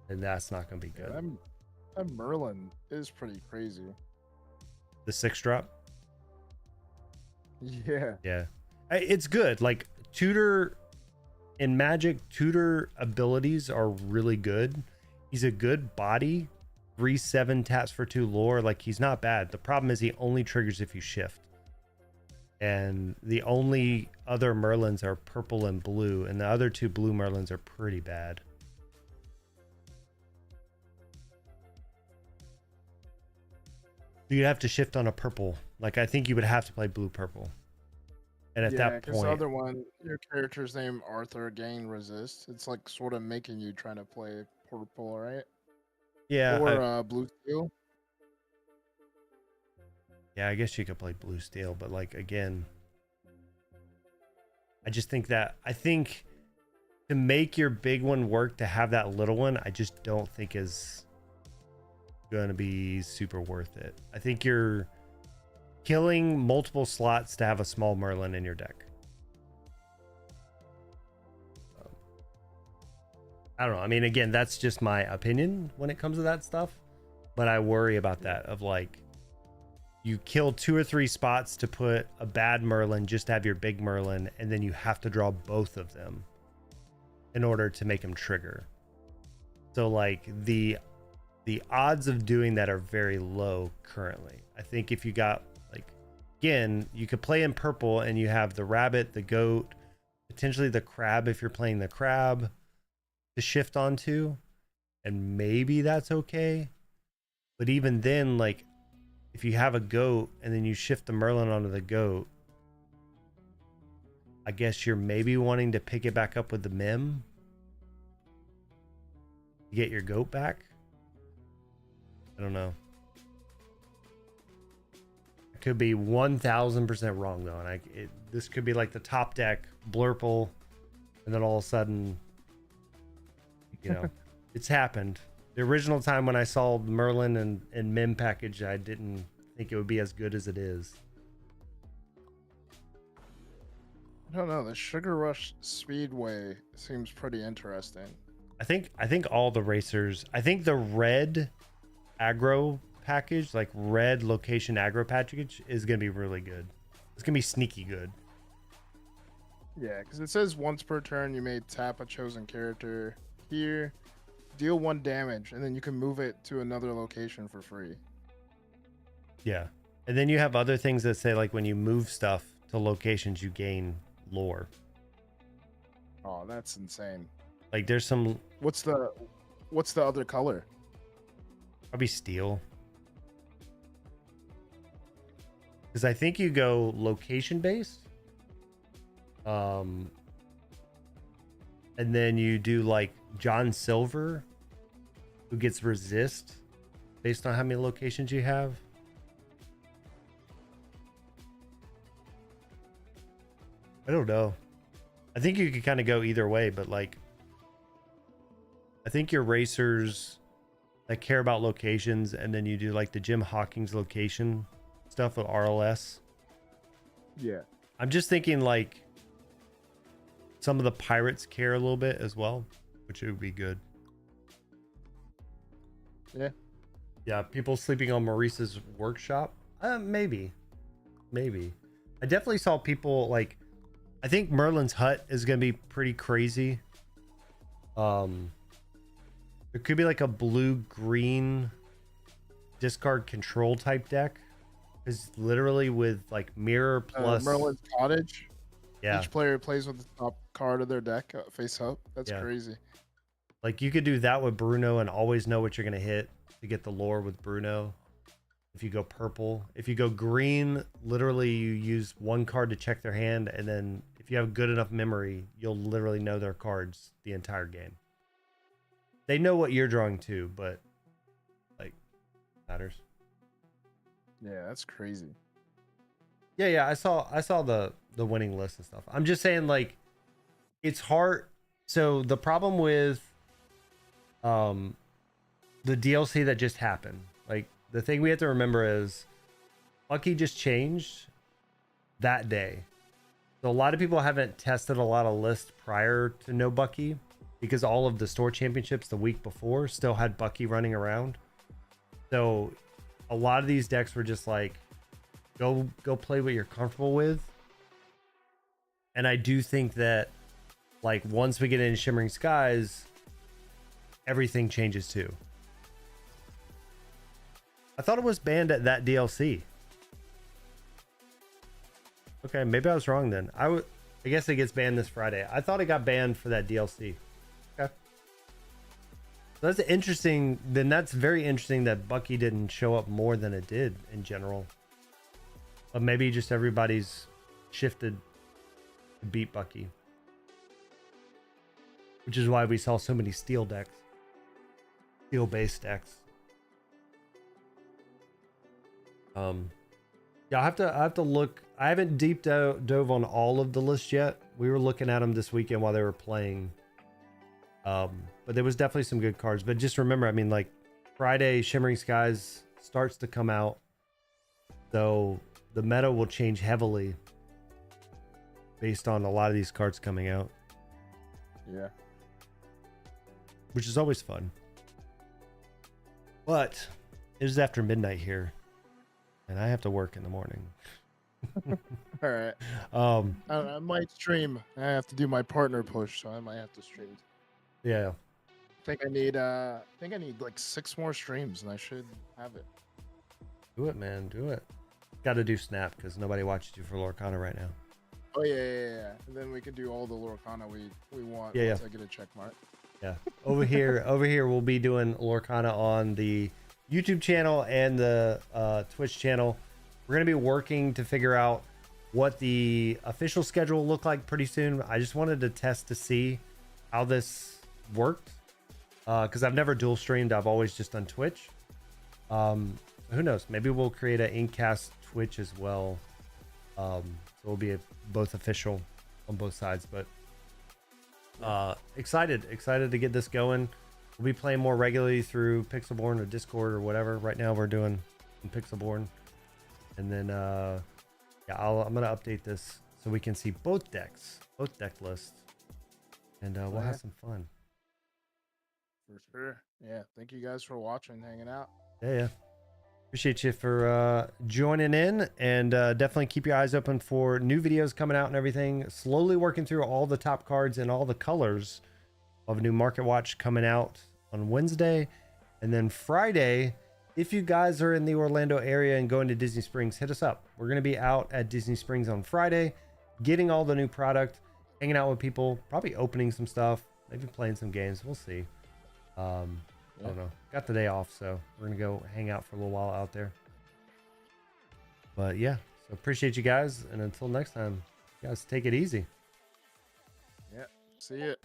and that's not going to be good. Yeah, that Merlin is pretty crazy. The 6-drop. Yeah, it's good. Like tutor in Magic, tutor abilities are really good. He's a good body. 3/7 taps for 2 lore. Like he's not bad. The problem is he only triggers if you shift. And the only other Merlins are purple and blue, and the other 2 blue Merlins are pretty bad. You'd have to shift on a purple. Like I think you would have to play blue purple. And at that point, the other one, your character's name Arthur gain resist. It's like sort of making you try to play purple, right? Yeah. Or blue steel. Yeah, I guess you could play blue steel, but like again, I think to make your big one work, to have that little one, I just don't think is gonna be super worth it. I think you're killing multiple slots to have a small Merlin in your deck. I don't know. I mean, again, that's just my opinion when it comes to that stuff, but I worry about that of like you kill 2 or 3 spots to put a bad Merlin just to have your big Merlin, and then you have to draw both of them in order to make them trigger. So like the odds of doing that are very low currently. I think if you got like, again, you could play in purple and you have the rabbit, the goat, potentially the crab if you're playing the crab to shift onto, and maybe that's okay. But even then, like if you have a goat and then you shift the Merlin onto the goat, I guess you're maybe wanting to pick it back up with the Mim to get your goat back. I don't know. I could be 1000% wrong though, and this could be like the top deck blurple, and then all of a sudden, you know, it's happened. The original time when I saw Merlin and Mim package, I didn't think it would be as good as it is. I don't know. The Sugar Rush Speedway seems pretty interesting. I think all the racers. I think the red aggro package, like red location aggro package, is gonna be really good. It's gonna be sneaky good. Yeah, because it says once per turn you may tap a chosen character here, deal 1 damage, and then you can move it to another location for free. Yeah. And then you have other things that say like when you move stuff to locations you gain lore. Oh, that's insane. Like there's some What's the other color? probably steel. Because I think you go location based. And then you do like John Silver, who gets resist based on how many locations you have. I don't know. I think you could kind of go either way, but like, I think your racers that care about locations, and then you do like the Jim Hawkins location stuff with RLS. Yeah. I'm just thinking like some of the pirates care a little bit as well, which would be good. Yeah. Yeah, people sleeping on Maurice's workshop. Maybe. I definitely saw people like. I think Merlin's hut is gonna be pretty crazy. There could be like a blue-green discard control type deck. Is literally with like mirror plus Merlin's Cottage. Yeah. Each player plays with the top card of their deck face up. That's Yeah. crazy. Like you could do that with Bruno and always know what you're gonna hit to get the lore with Bruno. If you go purple, if you go green, literally you use 1 card to check their hand, and then if you have good enough memory, you'll literally know their cards the entire game. They know what you're drawing too, but like matters. Yeah, that's crazy. Yeah, I saw the winning list and stuff. I'm just saying like it's hard. So the problem with the DLC that just happened, like the thing we have to remember is Bucky just changed that day. So a lot of people haven't tested a lot of lists prior to No Bucky because all of the store championships the week before still had Bucky running around. So a lot of these decks were just like, go play what you're comfortable with. And I do think that like once we get into Shimmering Skies, everything changes too. I thought it was banned at that DLC. Okay, maybe I was wrong then. I guess it gets banned this Friday. I thought it got banned for that DLC. Okay. That's interesting. Then that's very interesting that Bucky didn't show up more than it did in general. But maybe just everybody's shifted to beat Bucky. Which is why we saw so many steel decks. Steel-based decks. Yeah, I have to look. I haven't deep dove on all of the lists yet. We were looking at them this weekend while they were playing. But there was definitely some good cards. But just remember, I mean, like Friday, Shimmering Skies starts to come out. So the meta will change heavily based on a lot of these cards coming out. Yeah. Which is always fun. But it is after midnight here. And I have to work in the morning. All right. I might stream. I have to do my partner push, so I might have to stream. Yeah. I think I need like 6 more streams, and I should have it. Do it, man. Do it. Got to do Snap because nobody watches you for Lorcana right now. Oh yeah. And then we can do all the Lorcana we want. Yeah, once I get a check mark. Yeah. Over here, we'll be doing Lorcana on the YouTube channel and the Twitch channel. We're going to be working to figure out what the official schedule will look like pretty soon. I just wanted to test to see how this worked because I've never dual streamed. I've always just done Twitch. Who knows? Maybe we'll create an InkCast Twitch as well. So we'll be both official on both sides. But excited to get this going. We'll be playing more regularly through Pixelborn or Discord or whatever. Right now we're doing Pixelborn. And then yeah, I'm gonna update this so we can see both deck lists. And we'll have some fun. For sure. Yeah. Thank you guys for watching, hanging out. Yeah. Appreciate you for joining in, and definitely keep your eyes open for new videos coming out and everything. Slowly working through all the top cards and all the colors of a new Market Watch coming out on Wednesday. And then Friday, if you guys are in the Orlando area and going to Disney Springs, hit us up. We're going to be out at Disney Springs on Friday, getting all the new product, hanging out with people, probably opening some stuff, maybe playing some games. We'll see. I don't know. Got the day off, so we're going to go hang out for a little while out there. But yeah, so appreciate you guys. And until next time, you guys take it easy. Yeah. See it.